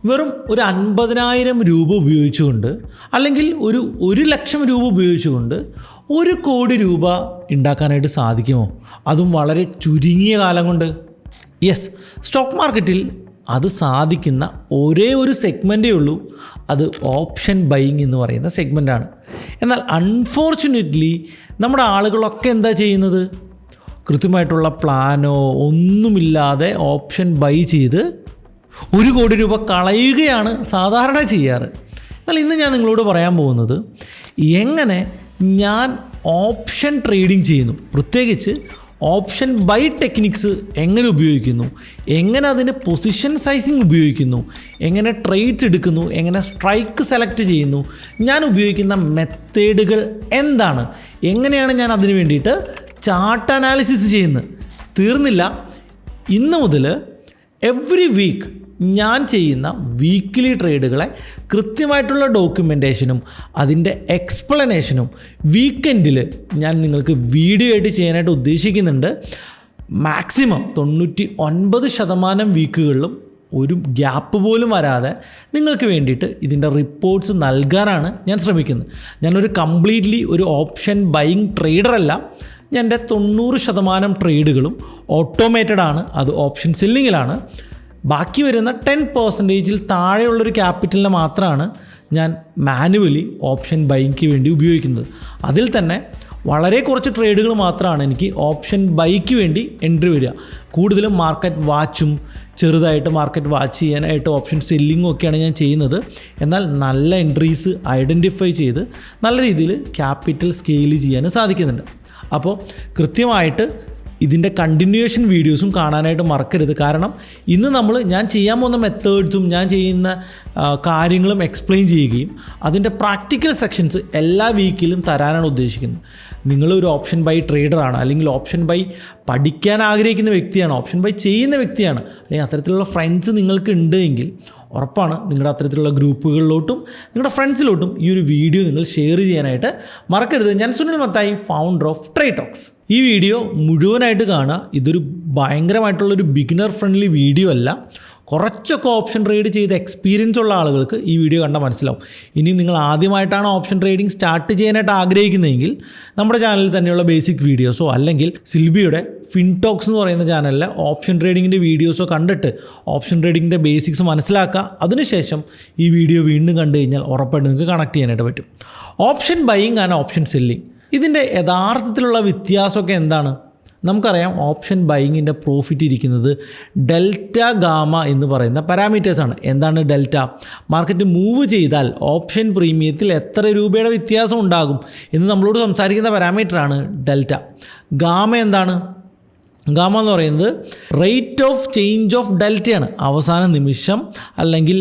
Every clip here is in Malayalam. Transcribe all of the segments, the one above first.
വെറും ഒരു 50,000 രൂപ ഉപയോഗിച്ചുകൊണ്ട് അല്ലെങ്കിൽ ഒരു 1,00,000 രൂപ ഉപയോഗിച്ചുകൊണ്ട് 1 കോടി രൂപ ഉണ്ടാക്കാനായിട്ട് സാധിക്കുമോ? അതും വളരെ ചുരുങ്ങിയ കാലം കൊണ്ട്. യെസ്, സ്റ്റോക്ക് മാർക്കറ്റിൽ അത് സാധിക്കുന്ന ഒരേ ഒരു സെഗ്മെൻറ്റേ ഉള്ളൂ. അത് ഓപ്ഷൻ ബൈയിങ് എന്ന് പറയുന്ന സെഗ്മെൻറ്റാണ്. എന്നാൽ അൺഫോർച്ചുനേറ്റ്ലി നമ്മുടെ ആളുകളൊക്കെ എന്താ ചെയ്യുന്നത്? കൃത്യമായിട്ടുള്ള പ്ലാനോ ഒന്നുമില്ലാതെ ഓപ്ഷൻ ബൈ ചെയ്ത് 1 കോടി രൂപ കളയുകയാണ് സാധാരണ ചെയ്യാറ്. എന്നാൽ ഇന്ന് ഞാൻ നിങ്ങളോട് പറയാൻ പോകുന്നത് എങ്ങനെ ഞാൻ ഓപ്ഷൻ ട്രേഡിംഗ് ചെയ്യുന്നു, പ്രത്യേകിച്ച് ഓപ്ഷൻ ബൈ ടെക്നിക്സ് എങ്ങനെ ഉപയോഗിക്കുന്നു, എങ്ങനെ അതിന് പൊസിഷൻ സൈസിങ് ഉപയോഗിക്കുന്നു, എങ്ങനെ ട്രേഡ്സ് എടുക്കുന്നു, എങ്ങനെ സ്ട്രൈക്ക് സെലക്ട് ചെയ്യുന്നു, ഞാൻ ഉപയോഗിക്കുന്ന മെത്തേഡുകൾ എന്താണ്, എങ്ങനെയാണ് ഞാൻ അതിന് വേണ്ടിയിട്ട് ചാർട്ട് അനാലിസിസ് ചെയ്യുന്നത്. തീർന്നില്ല, ഇന്ന് മുതൽ എവറി വീക്ക് ഞാൻ ചെയ്യുന്ന വീക്ക്ലി ട്രേഡുകളെ കൃത്യമായിട്ടുള്ള ഡോക്യുമെൻറ്റേഷനും അതിൻ്റെ എക്സ്പ്ലനേഷനും വീക്കെൻഡിൽ ഞാൻ നിങ്ങൾക്ക് വീഡിയോ ആയിട്ട് ചെയ്യാനായിട്ട് ഉദ്ദേശിക്കുന്നുണ്ട്. മാക്സിമം 99% വീക്കുകളിലും ഒരു ഗ്യാപ്പ് പോലും വരാതെ നിങ്ങൾക്ക് വേണ്ടിയിട്ട് ഇതിൻ്റെ റിപ്പോർട്ട്സ് നൽകാനാണ് ഞാൻ ശ്രമിക്കുന്നത്. ഞാനൊരു കംപ്ലീറ്റ്ലി ഒരു ഓപ്ഷൻ ബൈയിങ് ട്രേഡറല്ല. ഞാൻ എൻ്റെ 90% ട്രേഡുകളും ഓട്ടോമേറ്റഡ് ആണ്, അത് ഓപ്ഷൻ സെല്ലിങ്ങിലാണ്. ബാക്കി വരുന്ന 10%-ൽ താഴെയുള്ളൊരു ക്യാപിറ്റലിനെ മാത്രമാണ് ഞാൻ മാനുവലി ഓപ്ഷൻ ബൈക്ക് വേണ്ടി ഉപയോഗിക്കുന്നത്. അതിൽ തന്നെ വളരെ കുറച്ച് ട്രേഡുകൾ മാത്രമാണ് എനിക്ക് ഓപ്ഷൻ ബൈക്ക് വേണ്ടി എൻട്രി വരിക. കൂടുതലും മാർക്കറ്റ് വാച്ചും ചെറുതായിട്ട് മാർക്കറ്റ് വാച്ച് ചെയ്യാനായിട്ട് ഓപ്ഷൻ സെല്ലിങ്ങും ഒക്കെയാണ് ഞാൻ ചെയ്യുന്നത്. എന്നാൽ നല്ല എൻട്രീസ് ഐഡൻറ്റിഫൈ ചെയ്ത് നല്ല രീതിയിൽ ക്യാപിറ്റൽ സ്കെയിൽ ചെയ്യാൻ സാധിക്കുന്നുണ്ട്. അപ്പോൾ കൃത്യമായിട്ട് ഇതിൻ്റെ കണ്ടിന്യൂവേഷൻ വീഡിയോസും കാണാനായിട്ട് മറക്കരുത്. കാരണം ഇന്ന് ഞാൻ ചെയ്യാൻ പോകുന്ന മെത്തേഡ്സും ഞാൻ ചെയ്യുന്ന കാര്യങ്ങളും എക്സ്പ്ലെയിൻ ചെയ്യുകയും അതിൻ്റെ പ്രാക്ടിക്കൽ സെക്ഷൻസ് എല്ലാ വീക്കിലും തരാനാണ് ഉദ്ദേശിക്കുന്നത്. നിങ്ങളൊരു ഓപ്ഷൻ ബൈ ട്രേഡറാണ്, അല്ലെങ്കിൽ ഓപ്ഷൻ ബൈ പഠിക്കാൻ ആഗ്രഹിക്കുന്ന വ്യക്തിയാണ്, ഓപ്ഷൻ ബൈ ചെയ്യുന്ന വ്യക്തിയാണ്, അല്ലെങ്കിൽ അത്തരത്തിലുള്ള ഫ്രണ്ട്സ് നിങ്ങൾക്ക് ഉണ്ട് എങ്കിൽ ഉറപ്പാണ് നിങ്ങളുടെ അത്തരത്തിലുള്ള ഗ്രൂപ്പുകളിലോട്ടും നിങ്ങളുടെ ഫ്രണ്ട്സിലോട്ടും ഈ ഒരു വീഡിയോ നിങ്ങൾ ഷെയർ ചെയ്യാനായിട്ട് മറക്കരുത്. ഞാൻ Sunil Mathai, founder of trade talks. ഈ വീഡിയോ മുഴുവനായിട്ട് കാണുക. ഇതൊരു ഭയങ്കരമായിട്ടുള്ളൊരു ബിഗിനർ ഫ്രണ്ട്ലി വീഡിയോ അല്ല. കുറച്ചൊക്കെ ഓപ്ഷൻ ട്രേഡ് ചെയ്ത് എക്സ്പീരിയൻസ് ഉള്ള ആളുകൾക്ക് ഈ വീഡിയോ കണ്ടാൽ മനസ്സിലാവും. ഇനി നിങ്ങൾ ആദ്യമായിട്ടാണ് ഓപ്ഷൻ ട്രേഡിംഗ് സ്റ്റാർട്ട് ചെയ്യാനായിട്ട് ആഗ്രഹിക്കുന്നതെങ്കിൽ നമ്മുടെ ചാനലിൽ തന്നെയുള്ള ബേസിക് വീഡിയോസോ അല്ലെങ്കിൽ സിൽബിയുടെ ഫിൻടോക്സ് എന്ന് പറയുന്ന ചാനലിലെ ഓപ്ഷൻ ട്രേഡിങ്ങിൻ്റെ വീഡിയോസോ കണ്ടിട്ട് ഓപ്ഷൻ ട്രേഡിങ്ങിൻ്റെ ബേസിക്സ് മനസ്സിലാക്കുക. അതിനുശേഷം ഈ വീഡിയോ വീണ്ടും കണ്ടു കഴിഞ്ഞാൽ ഉറപ്പായിട്ട് നിങ്ങൾക്ക് കണക്ട് ചെയ്യാനായിട്ട് പറ്റും. Option buying and option selling, ഇതിൻ്റെ യഥാർത്ഥത്തിലുള്ള വ്യത്യാസമൊക്കെ എന്താണ്? നമുക്കറിയാം ഓപ്ഷൻ ബൈയിങ്ങിൻ്റെ പ്രോഫിറ്റ് ഇരിക്കുന്നത് ഡെൽറ്റ ഗാമ എന്ന് പറയുന്ന പാരാമീറ്റേഴ്സാണ്. എന്താണ് ഡെൽറ്റ? മാർക്കറ്റ് മൂവ് ചെയ്താൽ ഓപ്ഷൻ പ്രീമിയത്തിൽ എത്ര രൂപയുടെ വ്യത്യാസം ഉണ്ടാകും എന്ന് നമ്മളോട് സംസാരിക്കുന്ന പാരാമീറ്ററാണ് ഡെൽറ്റ. ഗാമ എന്താണ്? ഗാമ എന്ന് പറയുന്നത് റേറ്റ് ഓഫ് ചേഞ്ച് ഓഫ് ഡെൽറ്റയാണ്. അവസാന നിമിഷം അല്ലെങ്കിൽ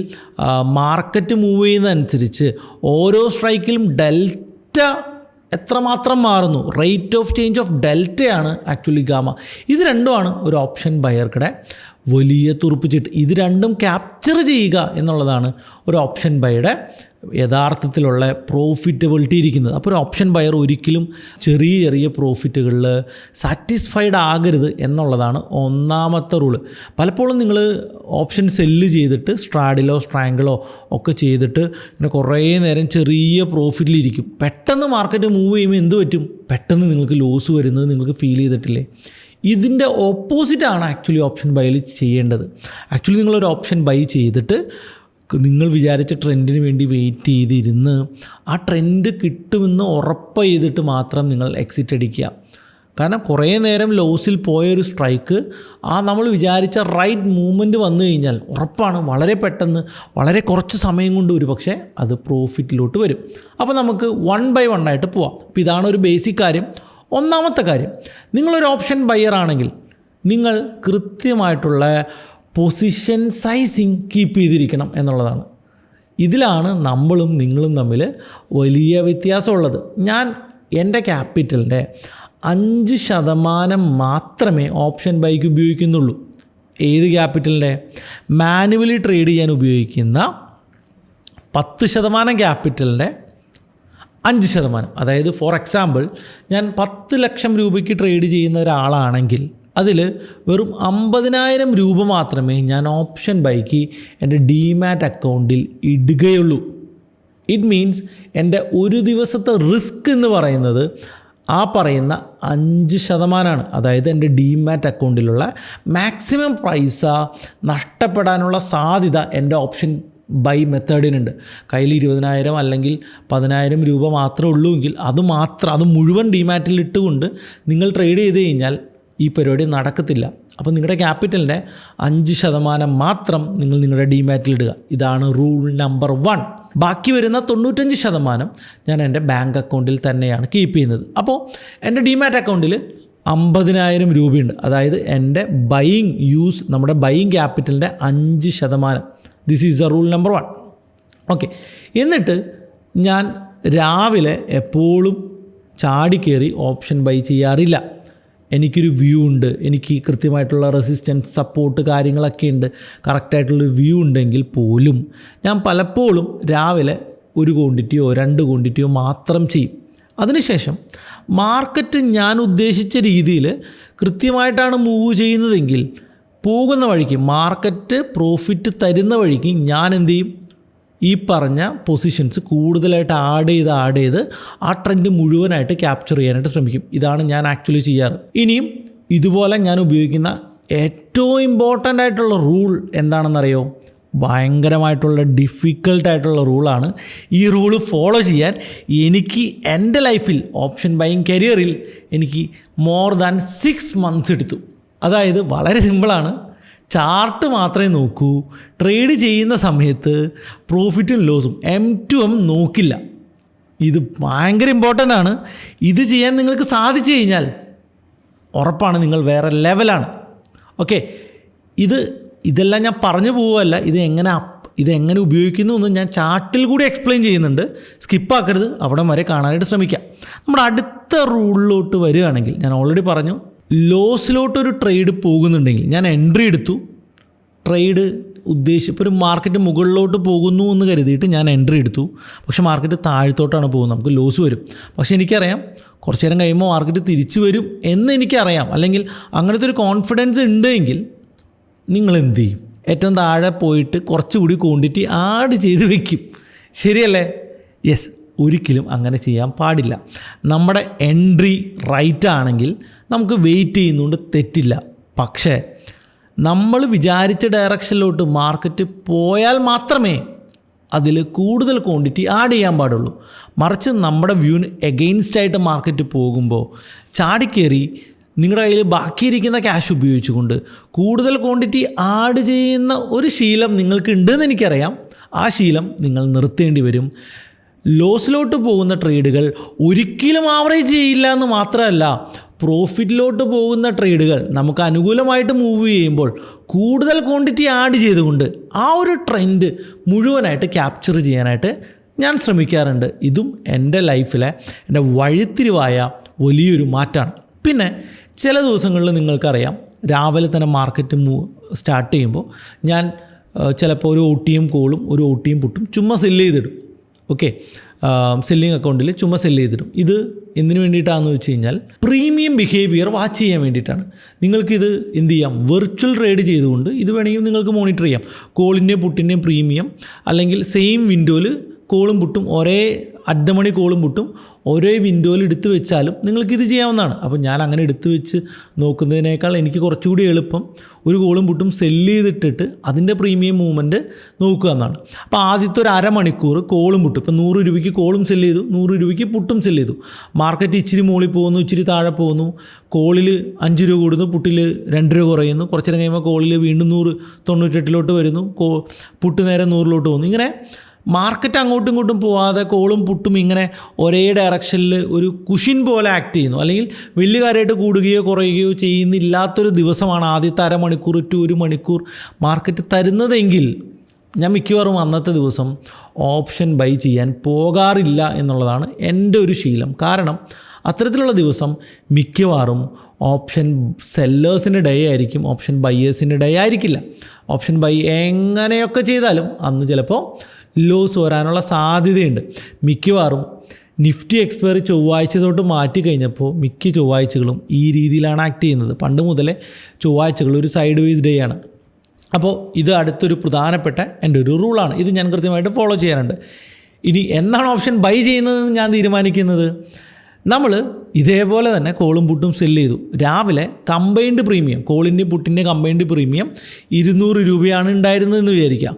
മാർക്കറ്റ് മൂവ് ചെയ്യുന്നതനുസരിച്ച് ഓരോ സ്ട്രൈക്കിലും ഡെൽറ്റ എത്രമാത്രം മാറുന്നു, റേറ്റ് ഓഫ് ചേഞ്ച് ഓഫ് ഡെൽറ്റയാണ് ആക്ച്വലി ഗാമ. ഇത് രണ്ടുമാണ് ഒരു ഓപ്ഷൻ ബയർക്കിടെ വലിയ തുറുപ്പിച്ചിട്ട്. ഇത് രണ്ടും ക്യാപ്ചർ ചെയ്യുക എന്നുള്ളതാണ് ഒരു ഓപ്ഷൻ ബൈയുടെ യഥാർത്ഥത്തിലുള്ള പ്രോഫിറ്റബിലിറ്റി ഇരിക്കുന്നത്. അപ്പോൾ ഒരു ഓപ്ഷൻ ബയർ ഒരിക്കലും ചെറിയ ചെറിയ പ്രോഫിറ്റുകളിൽ സാറ്റിസ്ഫൈഡ് ആകരുത് എന്നുള്ളതാണ് ഒന്നാമത്തെ റൂള്. പലപ്പോഴും നിങ്ങൾ ഓപ്ഷൻ സെല്ല് ചെയ്തിട്ട് സ്ട്രാഡിലോ സ്ട്രാങ്കിളോ ഒക്കെ ചെയ്തിട്ട് ഇങ്ങനെ കുറേ നേരം ചെറിയ പ്രോഫിറ്റിലിരിക്കും. പെട്ടെന്ന് മാർക്കറ്റ് മൂവ് ചെയ്യുമ്പോൾ എന്ത് പറ്റും? പെട്ടെന്ന് നിങ്ങൾക്ക് ലോസ് വരുന്നത് നിങ്ങൾക്ക് ഫീൽ ചെയ്തിട്ടില്ലേ? ഇതിൻ്റെ ഓപ്പോസിറ്റാണ് ആക്ച്വലി ഓപ്ഷൻ ബൈയിൽ ചെയ്യേണ്ടത്. ആക്ച്വലി നിങ്ങളൊരു ഓപ്ഷൻ ബൈ ചെയ്തിട്ട് നിങ്ങൾ വിചാരിച്ച ട്രെൻഡിന് വേണ്ടി വെയിറ്റ് ചെയ്തിരുന്ന് ആ ട്രെൻഡ് കിട്ടുമെന്ന് ഉറപ്പ് ചെയ്തിട്ട് മാത്രം നിങ്ങൾ എക്സിറ്റ് അടിക്കുക. കാരണം കുറേ നേരം ലോസിൽ പോയൊരു സ്ട്രൈക്ക് നമ്മൾ വിചാരിച്ച റൈറ്റ് മൂവ്മെൻറ്റ് വന്നു കഴിഞ്ഞാൽ ഉറപ്പാണ് വളരെ പെട്ടെന്ന് വളരെ കുറച്ച് സമയം കൊണ്ട് പക്ഷേ അത് പ്രോഫിറ്റിലോട്ട് വരും. അപ്പോൾ നമുക്ക് 1 by 1 ആയിട്ട് പോവാം. അപ്പോൾ ഇതാണ് ഒരു ബേസിക് കാര്യം. ഒന്നാമത്തെ കാര്യം, നിങ്ങളൊരു ഓപ്ഷൻ ബയ്യർ ആണെങ്കിൽ നിങ്ങൾ കൃത്യമായിട്ടുള്ള പൊസിഷൻ സൈസിങ് കീപ്പ് ചെയ്തിരിക്കണം എന്നുള്ളതാണ്. ഇതിലാണ് നമ്മളും നിങ്ങളും തമ്മിൽ വലിയ വ്യത്യാസമുള്ളത്. ഞാൻ എൻ്റെ ക്യാപിറ്റലിൻ്റെ 5% മാത്രമേ ഓപ്ഷൻ ബൈക്ക് ഉപയോഗിക്കുന്നുള്ളൂ. ഏത് ക്യാപിറ്റലിൻ്റെ? മാനുവലി ട്രേഡ് ചെയ്യാൻ ഉപയോഗിക്കുന്ന 10% ക്യാപിറ്റലിൻ്റെ 5%. അതായത് ഫോർ എക്സാമ്പിൾ ഞാൻ 10 ലക്ഷം രൂപയ്ക്ക് ട്രേഡ് ചെയ്യുന്ന ഒരാളാണെങ്കിൽ അതിൽ വെറും 50,000 രൂപ മാത്രമേ ഞാൻ ഓപ്ഷൻ ബൈക്ക് എൻ്റെ ഡിമാറ്റ് അക്കൗണ്ടിൽ ഇടുകയുള്ളൂ. ഇറ്റ് മീൻസ് എൻ്റെ ഒരു ദിവസത്തെ റിസ്ക് എന്ന് പറയുന്നത് ആ പറയുന്ന 5%. അതായത് എൻ്റെ ഡിമാറ്റ് അക്കൗണ്ടിലുള്ള മാക്സിമം പൈസ നഷ്ടപ്പെടാനുള്ള സാധ്യത എൻ്റെ ഓപ്ഷൻ ബൈ മെത്തേഡിനുണ്ട്. കയ്യിൽ 20,000 അല്ലെങ്കിൽ 10,000 രൂപ മാത്രമേ ഉള്ളൂ എങ്കിൽ അത് മുഴുവൻ ഡിമാറ്റിൽ ഇട്ടുകൊണ്ട് നിങ്ങൾ ട്രേഡ് ചെയ്ത് കഴിഞ്ഞാൽ ഈ പരിപാടി നടക്കത്തില്ല. അപ്പോൾ നിങ്ങളുടെ ക്യാപിറ്റലിൻ്റെ 5% മാത്രം നിങ്ങൾ നിങ്ങളുടെ ഡിമാറ്റിൽ ഇടുക. ഇതാണ് റൂൾ നമ്പർ 1. ബാക്കി വരുന്ന 95% ഞാൻ എൻ്റെ ബാങ്ക് അക്കൗണ്ടിൽ തന്നെയാണ് കീപ്പ് ചെയ്യുന്നത്. അപ്പോൾ എൻ്റെ ഡിമാറ്റ് അക്കൗണ്ടിൽ 50,000 രൂപയുണ്ട്. അതായത് എൻ്റെ നമ്മുടെ ബൈയിങ് ക്യാപിറ്റലിൻ്റെ 5%. This is the rule number 1. Okay. എന്നിട്ട് ഞാൻ രാവിലെ എപ്പോഴും ചാടിക്കേറി ഓപ്ഷൻ ബൈ ചെയ്യാറില്ല. എനിക്കൊരു വ്യൂ ഉണ്ട്, എനിക്ക് കൃത്യമായിട്ടുള്ള റെസിസ്റ്റൻസ് സപ്പോർട്ട് കാര്യങ്ങളൊക്കെ ഉണ്ട്, കറക്റ്റായിട്ടുള്ളൊരു വ്യൂ ഉണ്ടെങ്കിൽ പോലും ഞാൻ പലപ്പോഴും രാവിലെ 1 ക്വാണ്ടിറ്റിയോ 2 ക്വാണ്ടിറ്റിയോ മാത്രം ചെയ്യും. അതിനുശേഷം മാർക്കറ്റ് ഞാൻ ഉദ്ദേശിച്ച രീതിയിൽ കൃത്യമായിട്ടാണ് മൂവ് ചെയ്യുന്നതെങ്കിൽ പോകുന്ന വഴിക്ക് മാർക്കറ്റ് പ്രോഫിറ്റ് തരുന്ന വഴിക്ക് ഞാൻ എന്ത് ചെയ്യും, ഈ പറഞ്ഞ പൊസിഷൻസ് കൂടുതലായിട്ട് ആഡ് ചെയ്ത് ആ ട്രെൻഡ് മുഴുവനായിട്ട് ക്യാപ്ചർ ചെയ്യാനായിട്ട് ശ്രമിക്കും. ഇതാണ് ഞാൻ ആക്ച്വലി ചെയ്യാറ്. ഇനിയും ഇതുപോലെ ഞാൻ ഉപയോഗിക്കുന്ന ഏറ്റവും ഇമ്പോർട്ടൻ്റ് ആയിട്ടുള്ള റൂൾ എന്താണെന്നറിയോ? ഭയങ്കരമായിട്ടുള്ള ഡിഫിക്കൽട്ടായിട്ടുള്ള റൂളാണ്. ഈ റൂള് ഫോളോ ചെയ്യാൻ എനിക്ക് എൻ്റെ ലൈഫിൽ ഓപ്ഷൻ ബൈയിങ് കരിയറിൽ എനിക്ക് മോർ ദാൻ 6 months എടുത്തു. അതായത് വളരെ സിമ്പിളാണ്. ചാർട്ട് മാത്രമേ നോക്കൂ. ട്രേഡ് ചെയ്യുന്ന സമയത്ത് പ്രോഫിറ്റും ലോസും M2M നോക്കില്ല. ഇത് ഭയങ്കര ഇമ്പോർട്ടൻ്റ് ആണ്. ഇത് ചെയ്യാൻ നിങ്ങൾക്ക് സാധിച്ചു കഴിഞ്ഞാൽ ഉറപ്പാണ് നിങ്ങൾ വേറെ ലെവലാണ്. ഓക്കെ. ഇതെല്ലാം ഞാൻ പറഞ്ഞു പോവുകയല്ല. ഇതെങ്ങനെ ഉപയോഗിക്കുന്നു എന്ന് ഞാൻ ചാർട്ടിൽ കൂടി എക്സ്പ്ലെയിൻ ചെയ്യുന്നുണ്ട്. സ്കിപ്പാക്കരുത്, അവിടെ വരെ കാണാനായിട്ട് ശ്രമിക്കാം. നമ്മുടെ അടുത്ത റൂളിലോട്ട് വരികയാണെങ്കിൽ ഞാൻ ഓൾറെഡി പറഞ്ഞു, ലോസിലോട്ടൊരു ട്രേഡ് പോകുന്നുണ്ടെങ്കിൽ ഞാൻ എൻട്രി എടുത്തു. ട്രേഡ് ഇപ്പോൾ ഒരു മാർക്കറ്റ് മുകളിലോട്ട് പോകുന്നു എന്ന് കരുതിയിട്ട് ഞാൻ എൻട്രി എടുത്തു. പക്ഷേ മാർക്കറ്റ് താഴത്തോട്ടാണ് പോകുന്നത്, നമുക്ക് ലോസ് വരും. പക്ഷേ എനിക്കറിയാം കുറച്ച് നേരം കഴിയുമ്പോൾ മാർക്കറ്റ് തിരിച്ചു വരും എന്ന് എനിക്കറിയാം. അല്ലെങ്കിൽ അങ്ങനത്തെ ഒരു കോൺഫിഡൻസ് ഉണ്ടെങ്കിൽ നിങ്ങൾ എന്ത് ചെയ്യും? ഏറ്റവും താഴെ പോയിട്ട് കുറച്ചുകൂടി ക്വാണ്ടിറ്റി ആഡ് ചെയ്ത് വെക്കും. ശരിയല്ലേ? യെസ്. ഒരിക്കലും അങ്ങനെ ചെയ്യാൻ പാടില്ല. നമ്മുടെ എൻട്രി റൈറ്റ് ആണെങ്കിൽ നമുക്ക് വെയിറ്റ് ചെയ്യുന്നതുകൊണ്ട് തെറ്റില്ല. പക്ഷേ നമ്മൾ വിചാരിച്ച ഡയറക്ഷനിലോട്ട് മാർക്കറ്റ് പോയാൽ മാത്രമേ അതിൽ കൂടുതൽ ക്വാണ്ടിറ്റി ആഡ് ചെയ്യാൻ പാടുള്ളൂ. മറിച്ച് നമ്മുടെ വ്യൂവിന് എഗെയിൻസ്റ്റായിട്ട് മാർക്കറ്റ് പോകുമ്പോൾ ചാടിക്കേറി നിങ്ങളുടെ കയ്യിൽ ബാക്കിയിരിക്കുന്ന ക്യാഷ് ഉപയോഗിച്ചുകൊണ്ട് കൂടുതൽ ക്വാണ്ടിറ്റി ആഡ് ചെയ്യുന്ന ഒരു ശീലം നിങ്ങൾക്ക് ഉണ്ടെന്ന് എനിക്കറിയാം. ആ ശീലം നിങ്ങൾ നിർത്തേണ്ടി വരും. ലോസിലോട്ട് പോകുന്ന ട്രേഡുകൾ ഒരിക്കലും ആവറേജ് ചെയ്യില്ല എന്ന് മാത്രമല്ല, പ്രോഫിറ്റിലോട്ട് പോകുന്ന ട്രേഡുകൾ നമുക്ക് അനുകൂലമായിട്ട് മൂവ് ചെയ്യുമ്പോൾ കൂടുതൽ ക്വാണ്ടിറ്റി ആഡ് ചെയ്തുകൊണ്ട് ആ ഒരു ട്രെൻഡ് മുഴുവനായിട്ട് ക്യാപ്ചർ ചെയ്യാനായിട്ട് ഞാൻ ശ്രമിക്കാറുണ്ട്. ഇതും എൻ്റെ ലൈഫിലെ എൻ്റെ വഴിത്തിരിവായ വലിയൊരു മാറ്റമാണ്. പിന്നെ ചില ദിവസങ്ങളിൽ നിങ്ങൾക്കറിയാം, രാവിലെ തന്നെ മാർക്കറ്റ് സ്റ്റാർട്ട് ചെയ്യുമ്പോൾ ഞാൻ ചിലപ്പോൾ ഒരു OTM കോളും ഒരു OTM പുട്ടും ചുമ്മാ സെല്ല് ചെയ്തിടും. ഓക്കെ. സെല്ലിങ് അക്കൗണ്ടിൽ ചുമ്മാ സെല്ല് ചെയ്തിടും. ഇത് എന്തിനു വേണ്ടിയിട്ടാണെന്ന് വെച്ച് കഴിഞ്ഞാൽ പ്രീമിയം ബിഹേവിയർ വാച്ച് ചെയ്യാൻ വേണ്ടിയിട്ടാണ്. നിങ്ങൾക്കിത് എന്ത് ചെയ്യാം? വെർച്വൽ ട്രേഡ് ചെയ്തുകൊണ്ട് ഇത് വേണമെങ്കിൽ നിങ്ങൾക്ക് മോണിറ്റർ ചെയ്യാം. കോളിൻ്റെയും പുട്ടിൻ്റെയും പ്രീമിയം, അല്ലെങ്കിൽ സെയിം വിൻഡോയിൽ കോളും പുട്ടും അഡ്ഡമണി കോളും പുട്ടും ഒരേ വിൻഡോയിൽ എടുത്ത് വെച്ചാലും നിങ്ങൾക്കിത് ചെയ്യാവുന്നതാണ്. അപ്പോൾ ഞാൻ അങ്ങനെ എടുത്ത് വെച്ച് നോക്കുന്നതിനേക്കാൾ എനിക്ക് കുറച്ചുകൂടി എളുപ്പം ഒരു കോളും പുട്ടും സെല്ല് ചെയ്തിട്ടിട്ട് അതിൻ്റെ പ്രീമിയം മൂവ്മെൻറ്റ് നോക്കുക എന്നാണ്. അപ്പോൾ ആദ്യത്തെ ഒരു അരമണിക്കൂർ കോളും പുട്ടും, ഇപ്പോൾ 100 രൂപയ്ക്ക് കോളും സെല്ല് ചെയ്തു, 100 രൂപയ്ക്ക് പുട്ടും സെല്ല് ചെയ്തു. മാർക്കറ്റ് ഇച്ചിരി മുകളിൽ പോകുന്നു, ഇച്ചിരി താഴെ പോകുന്നു. കോളിൽ 5 രൂപ കൂടുന്നു, പുട്ടിൽ 2 രൂപ കുറയുന്നു. കുറച്ച് നേരം കഴിയുമ്പോൾ കോളിൽ വീണ്ടും 198 വരുന്നു, പുട്ട് നേരെ 100 പോകുന്നു. ഇങ്ങനെ മാർക്കറ്റ് അങ്ങോട്ടും ഇങ്ങോട്ടും പോവാതെ കോളും പുട്ടും ഇങ്ങനെ ഒരേ ഡയറക്ഷനിൽ ഒരു കുഷിൻ പോലെ ആക്ട് ചെയ്യുന്നു. അല്ലെങ്കിൽ വലിയ കാര്യമായിട്ട് കൂടുകയോ കുറയുകയോ ചെയ്യുന്നില്ലാത്തൊരു ദിവസമാണ് ആദ്യത്തെ അരമണിക്കൂർ ടു 1 മണിക്കൂർ മാർക്കറ്റ് തരുന്നതെങ്കിൽ ഞാൻ മിക്കവാറും അന്നത്തെ ദിവസം ഓപ്ഷൻ ബൈ ചെയ്യാൻ പോകാറില്ല എന്നുള്ളതാണ് എൻ്റെ ഒരു ശീലം. കാരണം അത്തരത്തിലുള്ള ദിവസം മിക്കവാറും ഓപ്ഷൻ സെല്ലേഴ്സിൻ്റെ ഡേ ആയിരിക്കും, ഓപ്ഷൻ ബയ്യേഴ്സിൻ്റെ ഡേ ആയിരിക്കില്ല. ഓപ്ഷൻ ബൈ എങ്ങനെയൊക്കെ ചെയ്താലും അന്ന് ചിലപ്പോൾ ലോസ് വരാനുള്ള സാധ്യതയുണ്ട്. മിക്കവാറും നിഫ്റ്റി എക്സ്പയറി ചൊവ്വാഴ്ച തൊട്ട് മാറ്റി കഴിഞ്ഞപ്പോൾ മിക്ക ചൊവ്വാഴ്ചകളും ഈ രീതിയിലാണ് ആക്ട് ചെയ്യുന്നത്. പണ്ട് മുതലേ ചൊവ്വാഴ്ചകൾ ഒരു സൈഡ് വേസ് ഡേ ആണ്. അപ്പോൾ ഇത് അടുത്തൊരു പ്രധാനപ്പെട്ട എൻ്റെ ഒരു റൂളാണ്. ഇത് ഞാൻ കൃത്യമായിട്ട് ഫോളോ ചെയ്യാറുണ്ട്. ഇനി എന്നാണ് ഓപ്ഷൻ ബൈ ചെയ്യുന്നതെന്ന് ഞാൻ തീരുമാനിക്കുന്നത്. നമ്മൾ ഇതേപോലെ തന്നെ കോളും പുട്ടും സെല്ല് ചെയ്തു. രാവിലെ കമ്പൈൻഡ് പ്രീമിയം, കോളിൻ്റെയും പുട്ടിൻ്റെ കമ്പൈൻഡ് പ്രീമിയം 200 രൂപയാണ് ഉണ്ടായിരുന്നതെന്ന് വിചാരിക്കുക.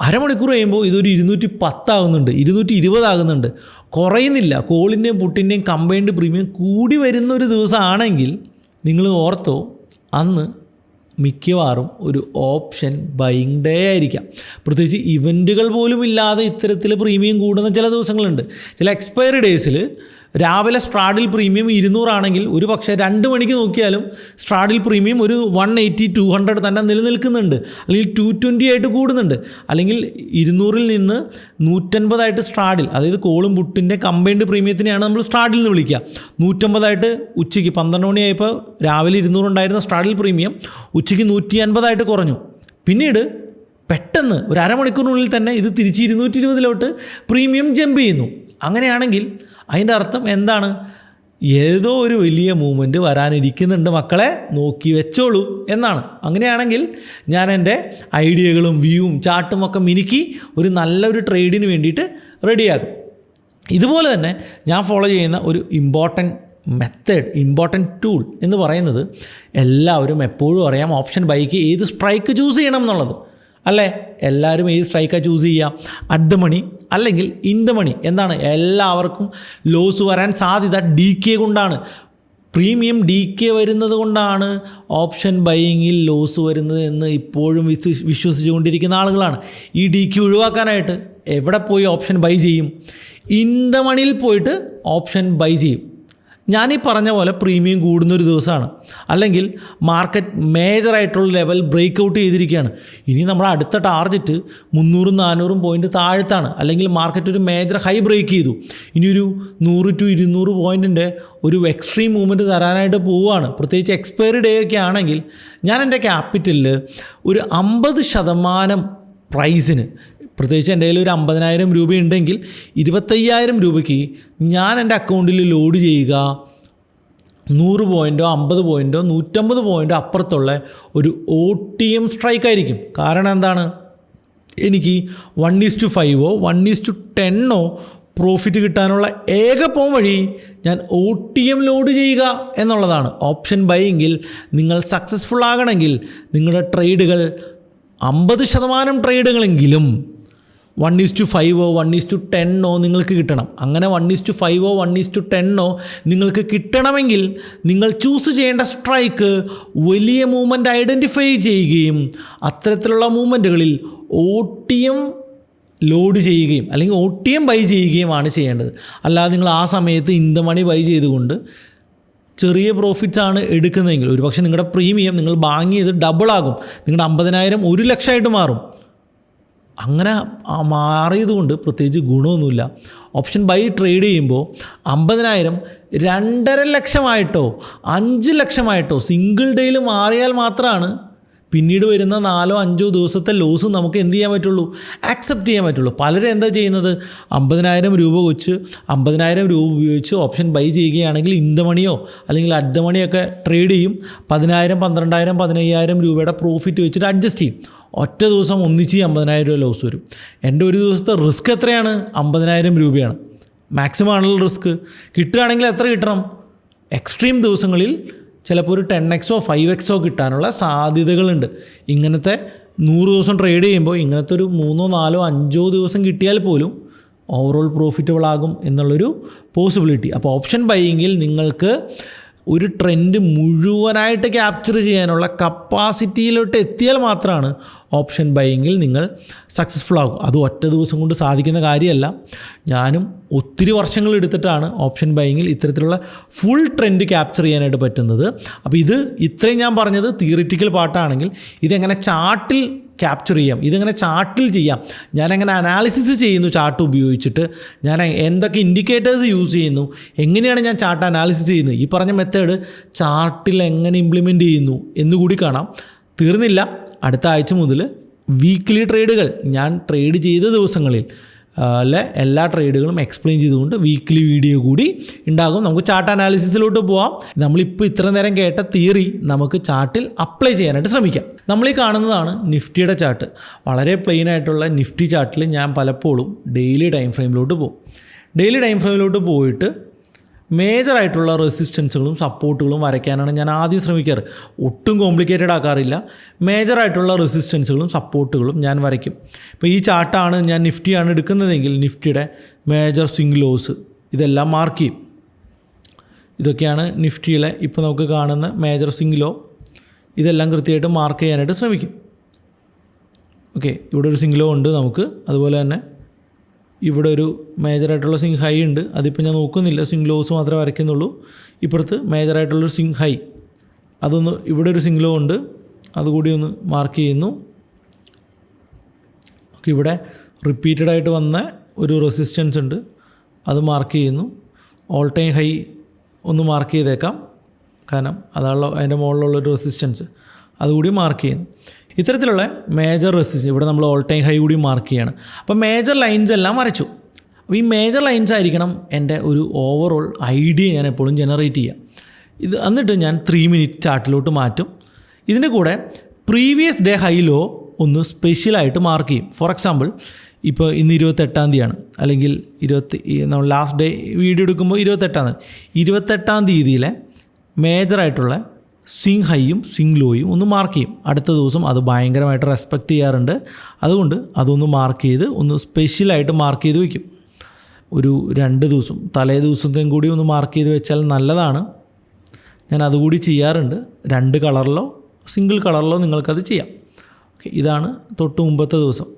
അരമണിക്കൂർ കഴിയുമ്പോൾ ഇതൊരു 210 ആകുന്നുണ്ട്, 220 ആകുന്നുണ്ട്. കുറയുന്നില്ല. കോളിൻ്റെയും പുട്ടിൻ്റെയും കമ്പൈൻഡ് പ്രീമിയം കൂടി വരുന്ന ഒരു ദിവസമാണെങ്കിൽ നിങ്ങൾ ഓർത്തോ, അന്ന് മിക്കവാറും ഒരു ഓപ്ഷൻ ബൈയിങ് ഡേ ആയിരിക്കാം. പ്രത്യേകിച്ച് ഇവൻറ്റുകൾ പോലും ഇല്ലാതെ ഇത്തരത്തിൽ പ്രീമിയം കൂടുന്ന ചില ദിവസങ്ങളുണ്ട്. ചില എക്സ്പയറി ഡേയ്സിൽ രാവിലെ സ്ട്രാഡിൽ പ്രീമിയം 200 ആണെങ്കിൽ ഒരു പക്ഷേ 2 മണിക്ക് നോക്കിയാലും സ്ട്രാഡിൽ പ്രീമിയം ഒരു 180, 200 തന്നെ നിലനിൽക്കുന്നുണ്ട്, അല്ലെങ്കിൽ 220 ആയിട്ട് കൂടുന്നുണ്ട്. അല്ലെങ്കിൽ 200-ൽ നിന്ന് 150 ആയിട്ട് സ്ട്രാഡിൽ, അതായത് കോളും പുട്ടിൻ്റെ കമ്പൈൻഡ് പ്രീമിയത്തിനെയാണ് നമ്മൾ സ്ട്രാഡിൽ നിന്ന് വിളിക്കുക. 150 ആയിട്ട് ഉച്ചയ്ക്ക് 12 മണിയായപ്പോൾ രാവിലെ 200 ഉണ്ടായിരുന്ന സ്ട്രാഡിൽ പ്രീമിയം ഉച്ചയ്ക്ക് 150 ആയിട്ട് കുറഞ്ഞു. പിന്നീട് പെട്ടെന്ന് ഒരു അരമണിക്കൂറിനുള്ളിൽ തന്നെ ഇത് തിരിച്ച് 220-ലോട്ട് പ്രീമിയം ജമ്പ് ചെയ്യുന്നു. അങ്ങനെയാണെങ്കിൽ അതിൻ്റെ അർത്ഥം എന്താണ്? ഏതോ ഒരു വലിയ മൂവ്മെൻറ്റ് വരാനിരിക്കുന്നുണ്ട് മക്കളെ, നോക്കി വെച്ചോളൂ എന്നാണ്. അങ്ങനെയാണെങ്കിൽ ഞാൻ എൻ്റെ ഐഡിയകളും വ്യൂവും ചാർട്ടും ഒക്കെ മിനുക്കി ഒരു നല്ലൊരു ട്രേഡിന് വേണ്ടിയിട്ട് റെഡിയാകും. ഇതുപോലെ തന്നെ ഞാൻ ഫോളോ ചെയ്യുന്ന ഒരു ഇമ്പോർട്ടൻറ്റ് ടൂൾ എന്ന് പറയുന്നത്, എല്ലാവരും എപ്പോഴും അറിയാം ഓപ്ഷൻ ബൈക്ക് ഏത് സ്ട്രൈക്ക് ചൂസ് ചെയ്യണം എന്നുള്ളത്, അല്ലേ? എല്ലാവരും ഏത് സ്ട്രൈക്കാണ് ചൂസ് ചെയ്യുക? അറ്റ് ദ മണി അല്ലെങ്കിൽ ഇൻ ദ മണി. എന്താണ്? എല്ലാവർക്കും ലോസ് വരാൻ സാധ്യത DK കൊണ്ടാണ്. പ്രീമിയം DK വരുന്നത് കൊണ്ടാണ് ഓപ്ഷൻ ബൈയിങ്ങിൽ ലോസ് വരുന്നത് എന്ന് ഇപ്പോഴും വിശ്വസിച്ചുകൊണ്ടിരിക്കുന്ന ആളുകളാണ്. ഈ DK ഒഴിവാക്കാനായിട്ട് എവിടെ പോയി ഓപ്ഷൻ ബൈ ചെയ്യും? ഇൻ ദ മണിയിൽ പോയിട്ട് ഓപ്ഷൻ ബൈ ചെയ്യും. ഞാനീ പറഞ്ഞ പോലെ പ്രീമിയം കൂടുന്നൊരു ദിവസമാണ്, അല്ലെങ്കിൽ മാർക്കറ്റ് മേജറായിട്ടുള്ള ലെവൽ ബ്രേക്ക് ഔട്ട് ചെയ്തിരിക്കുകയാണ്. ഇനി നമ്മുടെ അടുത്ത ടാർഗറ്റ് 300-400 പോയിൻ്റ് താഴത്താണ്, അല്ലെങ്കിൽ മാർക്കറ്റ് ഒരു മേജർ ഹൈ ബ്രേക്ക് ചെയ്തു. ഇനിയൊരു 100-200 പോയിൻറ്റിൻ്റെ ഒരു എക്സ്ട്രീം മൂവ്മെൻറ്റ് തരാനായിട്ട് പോവുകയാണ്. പ്രത്യേകിച്ച് എക്സ്പയറി ഡേ ഒക്കെ ആണെങ്കിൽ ഞാൻ എൻ്റെ ക്യാപിറ്റലിൽ ഒരു 50% പ്രൈസിന്, പ്രത്യേകിച്ച് എൻ്റെ കയ്യിൽ ഒരു 50,000 രൂപ ഉണ്ടെങ്കിൽ 25,000 രൂപയ്ക്ക് ഞാൻ എൻ്റെ അക്കൗണ്ടിൽ ലോഡ് ചെയ്യുക 100 പോയിൻറ്റോ 50 പോയിൻറ്റോ 150 പോയിൻറ്റോ അപ്പുറത്തുള്ള ഒരു OTM സ്ട്രൈക്ക് ആയിരിക്കും. കാരണം എന്താണ്? എനിക്ക് 1:5 1:10 പ്രോഫിറ്റ് കിട്ടാനുള്ള ഏക വഴി ഞാൻ OTM ലോഡ് ചെയ്യുക എന്നുള്ളതാണ്. ഓപ്ഷൻ ബൈയിങ്ങിൽ നിങ്ങൾ സക്സസ്ഫുൾ ആകണമെങ്കിൽ നിങ്ങളുടെ ട്രേഡുകൾ 50% ട്രേഡുകളെങ്കിലും 1:5 1:10 നിങ്ങൾക്ക് കിട്ടണം. അങ്ങനെ 1:5 1:10 നിങ്ങൾക്ക് കിട്ടണമെങ്കിൽ നിങ്ങൾ ചൂസ് ചെയ്യേണ്ട സ്ട്രൈക്ക് വലിയ മൂവ്മെൻറ്റ് ഐഡൻറ്റിഫൈ ചെയ്യുകയും അത്തരത്തിലുള്ള മൂവ്മെൻറ്റുകളിൽ OTM ലോഡ് ചെയ്യുകയും അല്ലെങ്കിൽ OTM ബൈ ചെയ്യുകയുമാണ് ചെയ്യേണ്ടത്. അല്ലാതെ നിങ്ങൾ ആ സമയത്ത് ഇൻ ദ മണി ബൈ ചെയ്തുകൊണ്ട് ചെറിയ പ്രോഫിറ്റ്സ് ആണ് എടുക്കുന്നതെങ്കിൽ ഒരുപക്ഷെ നിങ്ങളുടെ പ്രീമിയം നിങ്ങൾ വാങ്ങിയത് ഡബിളാകും. നിങ്ങളുടെ 50,000 1 ലക്ഷമായിട്ട് മാറും. അങ്ങനെ മാറിയതുകൊണ്ട് പ്രത്യേകിച്ച് ഗുണമൊന്നുമില്ല. ഓപ്ഷൻ ബൈ ട്രേഡ് ചെയ്യുമ്പോൾ 50,000 2.5 ലക്ഷമായിട്ടോ 5 ലക്ഷമായിട്ടോ സിംഗിൾ ഡേയിൽ മാറിയാൽ മാത്രമാണ് പിന്നീട് വരുന്ന 4-5 ദിവസത്തെ ലോസ് നമുക്ക് എന്ത് ചെയ്യാൻ പറ്റുള്ളൂ? ആക്സെപ്റ്റ് ചെയ്യാൻ പറ്റുള്ളൂ. പലരും എന്താ ചെയ്യുന്നത്? 50,000 രൂപ വെച്ച് 50,000 രൂപ ഉപയോഗിച്ച് ഓപ്ഷൻ ബൈ ചെയ്യുകയാണെങ്കിൽ ഇൻ ദ മണിയോ അല്ലെങ്കിൽ അറ്റ് ദ മണിയൊക്കെ ട്രേഡ് ചെയ്യും. 10,000 12,000 15,000 രൂപയുടെ പ്രോഫിറ്റ് വെച്ചിട്ട് അഡ്ജസ്റ്റ് ചെയ്യും. ഒറ്റ ദിവസം ഒന്നിച്ച് 50,000 രൂപ ലോസ് വരും. എൻ്റെ ഒരു ദിവസത്തെ റിസ്ക് എത്രയാണ്? 50,000 രൂപയാണ്. മാക്സിമം ആണല്ലോ റിസ്ക്. കിട്ടുകയാണെങ്കിൽ എത്ര കിട്ടണം? എക്സ്ട്രീം ദിവസങ്ങളിൽ ചിലപ്പോൾ ഒരു 10x 5x കിട്ടാനുള്ള സാധ്യതകളുണ്ട്. ഇങ്ങനത്തെ 100 ദിവസം ട്രേഡ് ചെയ്യുമ്പോൾ ഇങ്ങനത്തെ ഒരു 3 4 5 ദിവസം കിട്ടിയാൽ പോലും ഓവറോൾ പ്രോഫിറ്റബിൾ ആകും എന്നുള്ളൊരു പോസിബിലിറ്റി. അപ്പോൾ ഓപ്ഷൻ ബൈയിങ്ങിൽ നിങ്ങൾക്ക് ഒരു ട്രെൻഡ് മുഴുവനായിട്ട് ക്യാപ്ചർ ചെയ്യാനുള്ള കപ്പാസിറ്റിയിലോട്ട് എത്തിയാൽ മാത്രമാണ് ഓപ്ഷൻ ബൈയിങ്ങിൽ നിങ്ങൾ സക്സസ്ഫുൾ ആകും. അത് ഒറ്റ ദിവസം കൊണ്ട് സാധിക്കുന്ന കാര്യമല്ല. ഞാനും ഒത്തിരി വർഷങ്ങൾ എടുത്തിട്ടാണ് ഓപ്ഷൻ ബൈയിങ്ങിൽ ഇത്തരത്തിലുള്ള ഫുൾ ട്രെൻഡ് ക്യാപ്ചർ ചെയ്യാനായിട്ട് പറ്റുന്നത്. അപ്പോൾ ഇത്രയും ഞാൻ പറഞ്ഞത് തിയറിറ്റിക്കൽ പാർട്ടാണെങ്കിൽ ഇതെങ്ങനെ ചാർട്ടിൽ ക്യാപ്ചർ ചെയ്യാം, ഇതെങ്ങനെ ചാർട്ടിൽ ചെയ്യാം, ഞാനെങ്ങനെ അനാലിസിസ് ചെയ്യുന്നു ചാർട്ട് ഉപയോഗിച്ചിട്ട്, ഞാൻ എന്തൊക്കെ ഇൻഡിക്കേറ്റേഴ്സ് യൂസ് ചെയ്യുന്നു, എങ്ങനെയാണ് ഞാൻ ചാർട്ട് അനാലിസിസ് ചെയ്യുന്നത്, ഈ പറഞ്ഞ മെത്തേഡ് ചാർട്ടിൽ എങ്ങനെ ഇംപ്ലിമെൻറ്റ് ചെയ്യുന്നു എന്നുകൂടി കാണാം. തീർന്നില്ല. അടുത്ത ആഴ്ച മുതൽ വീക്ക്ലി ട്രേഡുകൾ ഞാൻ ട്രേഡ് ചെയ്ത ദിവസങ്ങളിൽ എല്ലാ ട്രേഡുകളും എക്സ്പ്ലെയിൻ ചെയ്തുകൊണ്ട് വീക്ക്ലി വീഡിയോ കൂടി ഉണ്ടാകും. നമുക്ക് ചാർട്ട് അനാലിസിസിലോട്ട് പോവാം. നമ്മളിപ്പോൾ ഇത്ര നേരം കേട്ട തിയറി നമുക്ക് ചാർട്ടിൽ അപ്ലൈ ചെയ്യാനായിട്ട് ശ്രമിക്കാം. നമ്മളീ കാണുന്നതാണ് നിഫ്റ്റിയുടെ ചാർട്ട്. വളരെ പ്ലെയിൻ ആയിട്ടുള്ള നിഫ്റ്റി ചാർട്ടിൽ ഞാൻ പലപ്പോഴും ഡെയിലി ടൈം ഫ്രെയിമിലോട്ട് പോകും. ഡെയിലി ടൈം ഫ്രെയിമിലോട്ട് പോയിട്ട് മേജറായിട്ടുള്ള റെസിസ്റ്റൻസുകളും സപ്പോർട്ടുകളും വരയ്ക്കാനാണ് ഞാൻ ആദ്യം ശ്രമിക്കാറ്. ഒട്ടും കോംപ്ലിക്കേറ്റഡ് ആക്കാറില്ല. മേജറായിട്ടുള്ള റെസിസ്റ്റൻസുകളും സപ്പോർട്ടുകളും ഞാൻ വരയ്ക്കും. ഇപ്പോൾ ഈ ചാർട്ടാണ് ഞാൻ നിഫ്റ്റിയാണ് എടുക്കുന്നതെങ്കിൽ നിഫ്റ്റിയുടെ മേജർ സ്വിംഗ് ലോസ് ഇതെല്ലാം മാർക്ക് ചെയ്യും. ഇതൊക്കെയാണ് നിഫ്റ്റിയിലെ ഇപ്പോൾ നമുക്ക് കാണുന്ന മേജർ സ്വിംഗ് ലോ. ഇതെല്ലാം കൃത്യമായിട്ട് മാർക്ക് ചെയ്യാനായിട്ട് ശ്രമിക്കും. ഓക്കെ, ഇവിടെ ഒരു സ്വിംഗ് ലോ ഉണ്ട് നമുക്ക്. അതുപോലെ തന്നെ ഇവിടെ ഒരു മേജറായിട്ടുള്ള സ്വിംഗ് ഹൈ ഉണ്ട്. അതിപ്പോൾ ഞാൻ നോക്കുന്നില്ല, സ്വിംഗ് ലോസ് മാത്രമേ വരയ്ക്കുന്നുള്ളൂ. ഇപ്പുറത്ത് മേജറായിട്ടുള്ളൊരു സ്വിംഗ് ഹൈ, അതൊന്ന് ഇവിടെ ഒരു സ്വിംഗ് ലോ ഉണ്ട്, അതുകൂടി ഒന്ന് മാർക്ക് ചെയ്യുന്നു. ഓക്കെ, ഇവിടെ റിപ്പീറ്റഡായിട്ട് വന്ന ഒരു റെസിസ്റ്റൻസ് ഉണ്ട്, അത് മാർക്ക് ചെയ്യുന്നു. ഓൾ ടൈം ഹൈ ഒന്ന് മാർക്ക് ചെയ്തേക്കാം, കാരണം അതാണല്ലോ അതിൻ്റെ മുകളിലുള്ളൊരു റെസിസ്റ്റൻസ്, അതുകൂടി മാർക്ക് ചെയ്യുന്നു. ഇത്തരത്തിലുള്ള മേജർ റെസിസ്റ്റൻസ് ഇവിടെ നമ്മൾ ഓൾ ടൈം ഹൈ കൂടി മാർക്ക് ചെയ്യണം. അപ്പോൾ മേജർ ലൈൻസ് എല്ലാം വരച്ചു. അപ്പോൾ ഈ മേജർ ലൈൻസ് ആയിരിക്കണം എൻ്റെ ഒരു ഓവറോൾ ഐഡിയ ഞാൻ എപ്പോഴും ജനറേറ്റ് ചെയ്യുക. ഇത് എന്നിട്ട് ഞാൻ 3 മിനിറ്റ് ചാർട്ടിലോട്ട് മാറ്റും. ഇതിൻ്റെ കൂടെ പ്രീവിയസ് ഡേ ഹൈ ലോ ഒന്ന് സ്പെഷ്യലായിട്ട് മാർക്ക് ചെയ്യും. ഫോർ എക്സാമ്പിൾ, ഇപ്പോൾ ഇന്ന് 28-ാം തീയതിയാണ്, അല്ലെങ്കിൽ നമ്മൾ ലാസ്റ്റ് ഡേ വീഡിയോ എടുക്കുമ്പോൾ 28-ാം തീയതിയിലെ മേജറായിട്ടുള്ള സ്വിംഗ് ഹൈയും സ്വിംഗ് ലോയും ഒന്ന് മാർക്ക് ചെയ്യും. അടുത്ത ദിവസം അത് ഭയങ്കരമായിട്ട് റെസ്പെക്റ്റ് ചെയ്യാറുണ്ട്. അതുകൊണ്ട് അതൊന്ന് മാർക്ക് ചെയ്ത് ഒന്ന് സ്പെഷ്യലായിട്ട് മാർക്ക് ചെയ്ത് വയ്ക്കും. ഒരു 2 ദിവസം തലേ ദിവസത്തെയും കൂടി ഒന്ന് മാർക്ക് ചെയ്ത് വെച്ചാൽ നല്ലതാണ്. ഞാൻ അതുകൂടി ചെയ്യാറുണ്ട്. 2 കളറിലോ സിംഗിൾ കളറിലോ നിങ്ങൾക്കത് ചെയ്യാം. ഓക്കെ, ഇതാണ് തൊട്ട് മുമ്പത്തെ ദിവസം.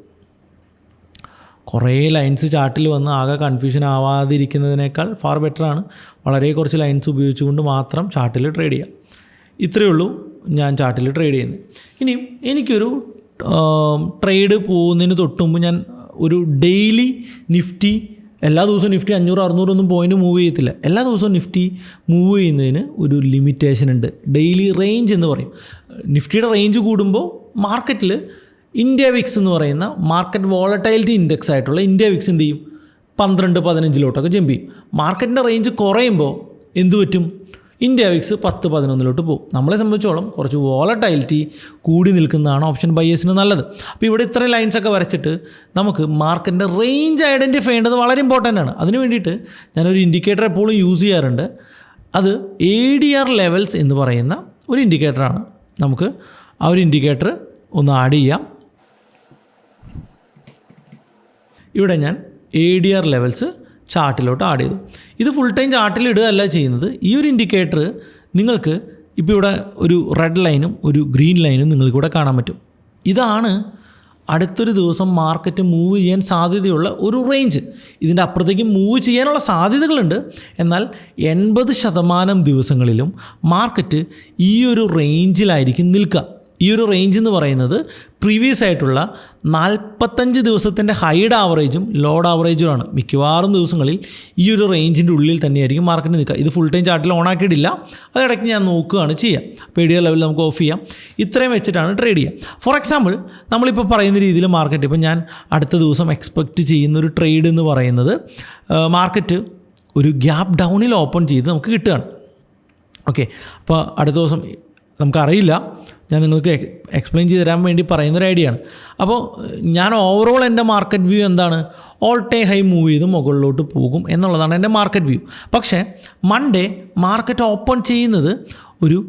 കുറേ ലൈൻസ് ചാർട്ടിൽ വന്ന് ആകെ കൺഫ്യൂഷൻ ആവാതിരിക്കുന്നതിനേക്കാൾ ഫാർ ബെറ്ററാണ് വളരെ കുറച്ച് ലൈൻസ് ഉപയോഗിച്ചുകൊണ്ട് മാത്രം ചാർട്ടിൽ ട്രേഡ് ചെയ്യാം. ഇത്രയേ ഉള്ളൂ ഞാൻ ചാർട്ടിൽ ട്രേഡ് ചെയ്യുന്നത്. ഇനിയും എനിക്കൊരു ട്രേഡ് പോകുന്നതിന് തൊട്ട് മുമ്പ് ഞാൻ ഒരു ഡെയിലി നിഫ്റ്റി, എല്ലാ ദിവസവും നിഫ്റ്റി 500-600 ഒന്നും പോയിൻറ്റ് മൂവ് ചെയ്യത്തില്ല. എല്ലാ ദിവസവും നിഫ്റ്റി മൂവ് ചെയ്യുന്നതിന് ഒരു ലിമിറ്റേഷൻ ഉണ്ട്. ഡെയിലി റേഞ്ച് എന്ന് പറയും. നിഫ്റ്റിയുടെ റേഞ്ച് കൂടുമ്പോൾ മാർക്കറ്റിൽ ഇന്ത്യ വിക്സ് എന്ന് പറയുന്ന മാർക്കറ്റ് വോളറ്റൈലിറ്റി ഇൻഡെക്സ് ആയിട്ടുള്ള ഇന്ത്യ വിക്സ് എന്ത് ചെയ്യും? 12-15 ജമ്പ് ചെയ്യും. മാർക്കറ്റിൻ്റെ റേഞ്ച് കുറയുമ്പോൾ എന്ത് പറ്റും? ഇന്ത്യ വിക്സ് 10-11 പോകും. നമ്മളെ സംബന്ധിച്ചോളം കുറച്ച് വോളറ്റൈലിറ്റി കൂടി നിൽക്കുന്നതാണ് ഓപ്ഷൻ ബയേഴ്സിന് നല്ലത്. അപ്പോൾ ഇവിടെ ഇത്രയും ലൈൻസൊക്കെ വരച്ചിട്ട് നമുക്ക് മാർക്കറ്റിൻ്റെ റേഞ്ച് ഐഡൻറ്റിഫൈ ചെയ്യേണ്ടത് വളരെ ഇമ്പോർട്ടൻ്റ് ആണ്. അതിന് വേണ്ടിയിട്ട് ഞാനൊരു ഇൻഡിക്കേറ്റർ എപ്പോഴും യൂസ് ചെയ്യാറുണ്ട്. അത് ADR ലെവൽസ് എന്ന് പറയുന്ന ഒരു ഇൻഡിക്കേറ്ററാണ്. നമുക്ക് ആ ഒരു ഇൻഡിക്കേറ്റർ ഒന്ന് ആഡ് ചെയ്യാം. ഇവിടെ ഞാൻ ADR ലെവൽസ് ചാർട്ടിലോട്ട് ആഡ് ചെയ്തു. ഇത് ഫുൾ ടൈം ചാർട്ടിൽ ഇടുകയല്ല ചെയ്യുന്നത്. ഈ ഒരു ഇൻഡിക്കേറ്റർ നിങ്ങൾക്ക് ഇപ്പോൾ ഇവിടെ ഒരു റെഡ് ലൈനും ഒരു ഗ്രീൻ ലൈനും നിങ്ങൾക്കിവിടെ കാണാൻ പറ്റും. ഇതാണ് അടുത്തൊരു ദിവസം മാർക്കറ്റ് മൂവ് ചെയ്യാൻ സാധ്യതയുള്ള ഒരു റേഞ്ച്. ഇതിൻ്റെ അപ്പുറത്തേക്ക് മൂവ് ചെയ്യാനുള്ള സാധ്യതകളുണ്ട്. എന്നാൽ 80% ദിവസങ്ങളിലും മാർക്കറ്റ് ഈ ഒരു റേഞ്ചിലായിരിക്കും നിൽക്കുക. ഈ ഒരു റേഞ്ച് എന്ന് പറയുന്നത് പ്രീവിയസ് ആയിട്ടുള്ള 45 ദിവസത്തിൻ്റെ ഹൈഡ് ആവറേജും ലോഡ് ആവറേജുമാണ്. മിക്കവാറും ദിവസങ്ങളിൽ ഈ ഒരു റേഞ്ചിൻ്റെ ഉള്ളിൽ തന്നെയായിരിക്കും മാർക്കറ്റ് നിൽക്കുക. ഇത് ഫുൾ ടൈം ചാർട്ടിൽ ഓൺ ആക്കിയിട്ടില്ല, അതിടയ്ക്ക് ഞാൻ നോക്കുകയാണ് ചെയ്യുക. പേടിയ ലെവലിൽ നമുക്ക് ഓഫ് ചെയ്യാം. ഇത്രയും വെച്ചിട്ടാണ് ട്രേഡ് ചെയ്യുക. ഫോർ എക്സാമ്പിൾ, നമ്മളിപ്പോൾ പറയുന്ന രീതിയിൽ മാർക്കറ്റ്, ഇപ്പോൾ ഞാൻ അടുത്ത ദിവസം എക്സ്പെക്റ്റ് ചെയ്യുന്നൊരു ട്രേഡ് എന്ന് പറയുന്നത് മാർക്കറ്റ് ഒരു ഗ്യാപ്പ് ഡൗണിൽ ഓപ്പൺ ചെയ്ത് നമുക്ക് കിട്ടുകയാണ്. ഓക്കെ, അപ്പോൾ അടുത്ത ദിവസം നമുക്കറിയില്ല, ഞാൻ നിങ്ങൾക്ക് എക്സ്പ്ലെയിൻ ചെയ്ത് തരാൻ വേണ്ടി പറയുന്നൊരു ഐഡിയ ആണ്. അപ്പോൾ ഞാൻ ഓവറോൾ എൻ്റെ മാർക്കറ്റ് വ്യൂ എന്താണ്? ഓൾ ടൈം ഹൈ മൂവ് ചെയ്ത് മുകളിലോട്ട് പോകും എന്നുള്ളതാണ് എൻ്റെ മാർക്കറ്റ് വ്യൂ. പക്ഷേ മൺഡേ മാർക്കറ്റ് ഓപ്പൺ ചെയ്യുന്നത് ഒരു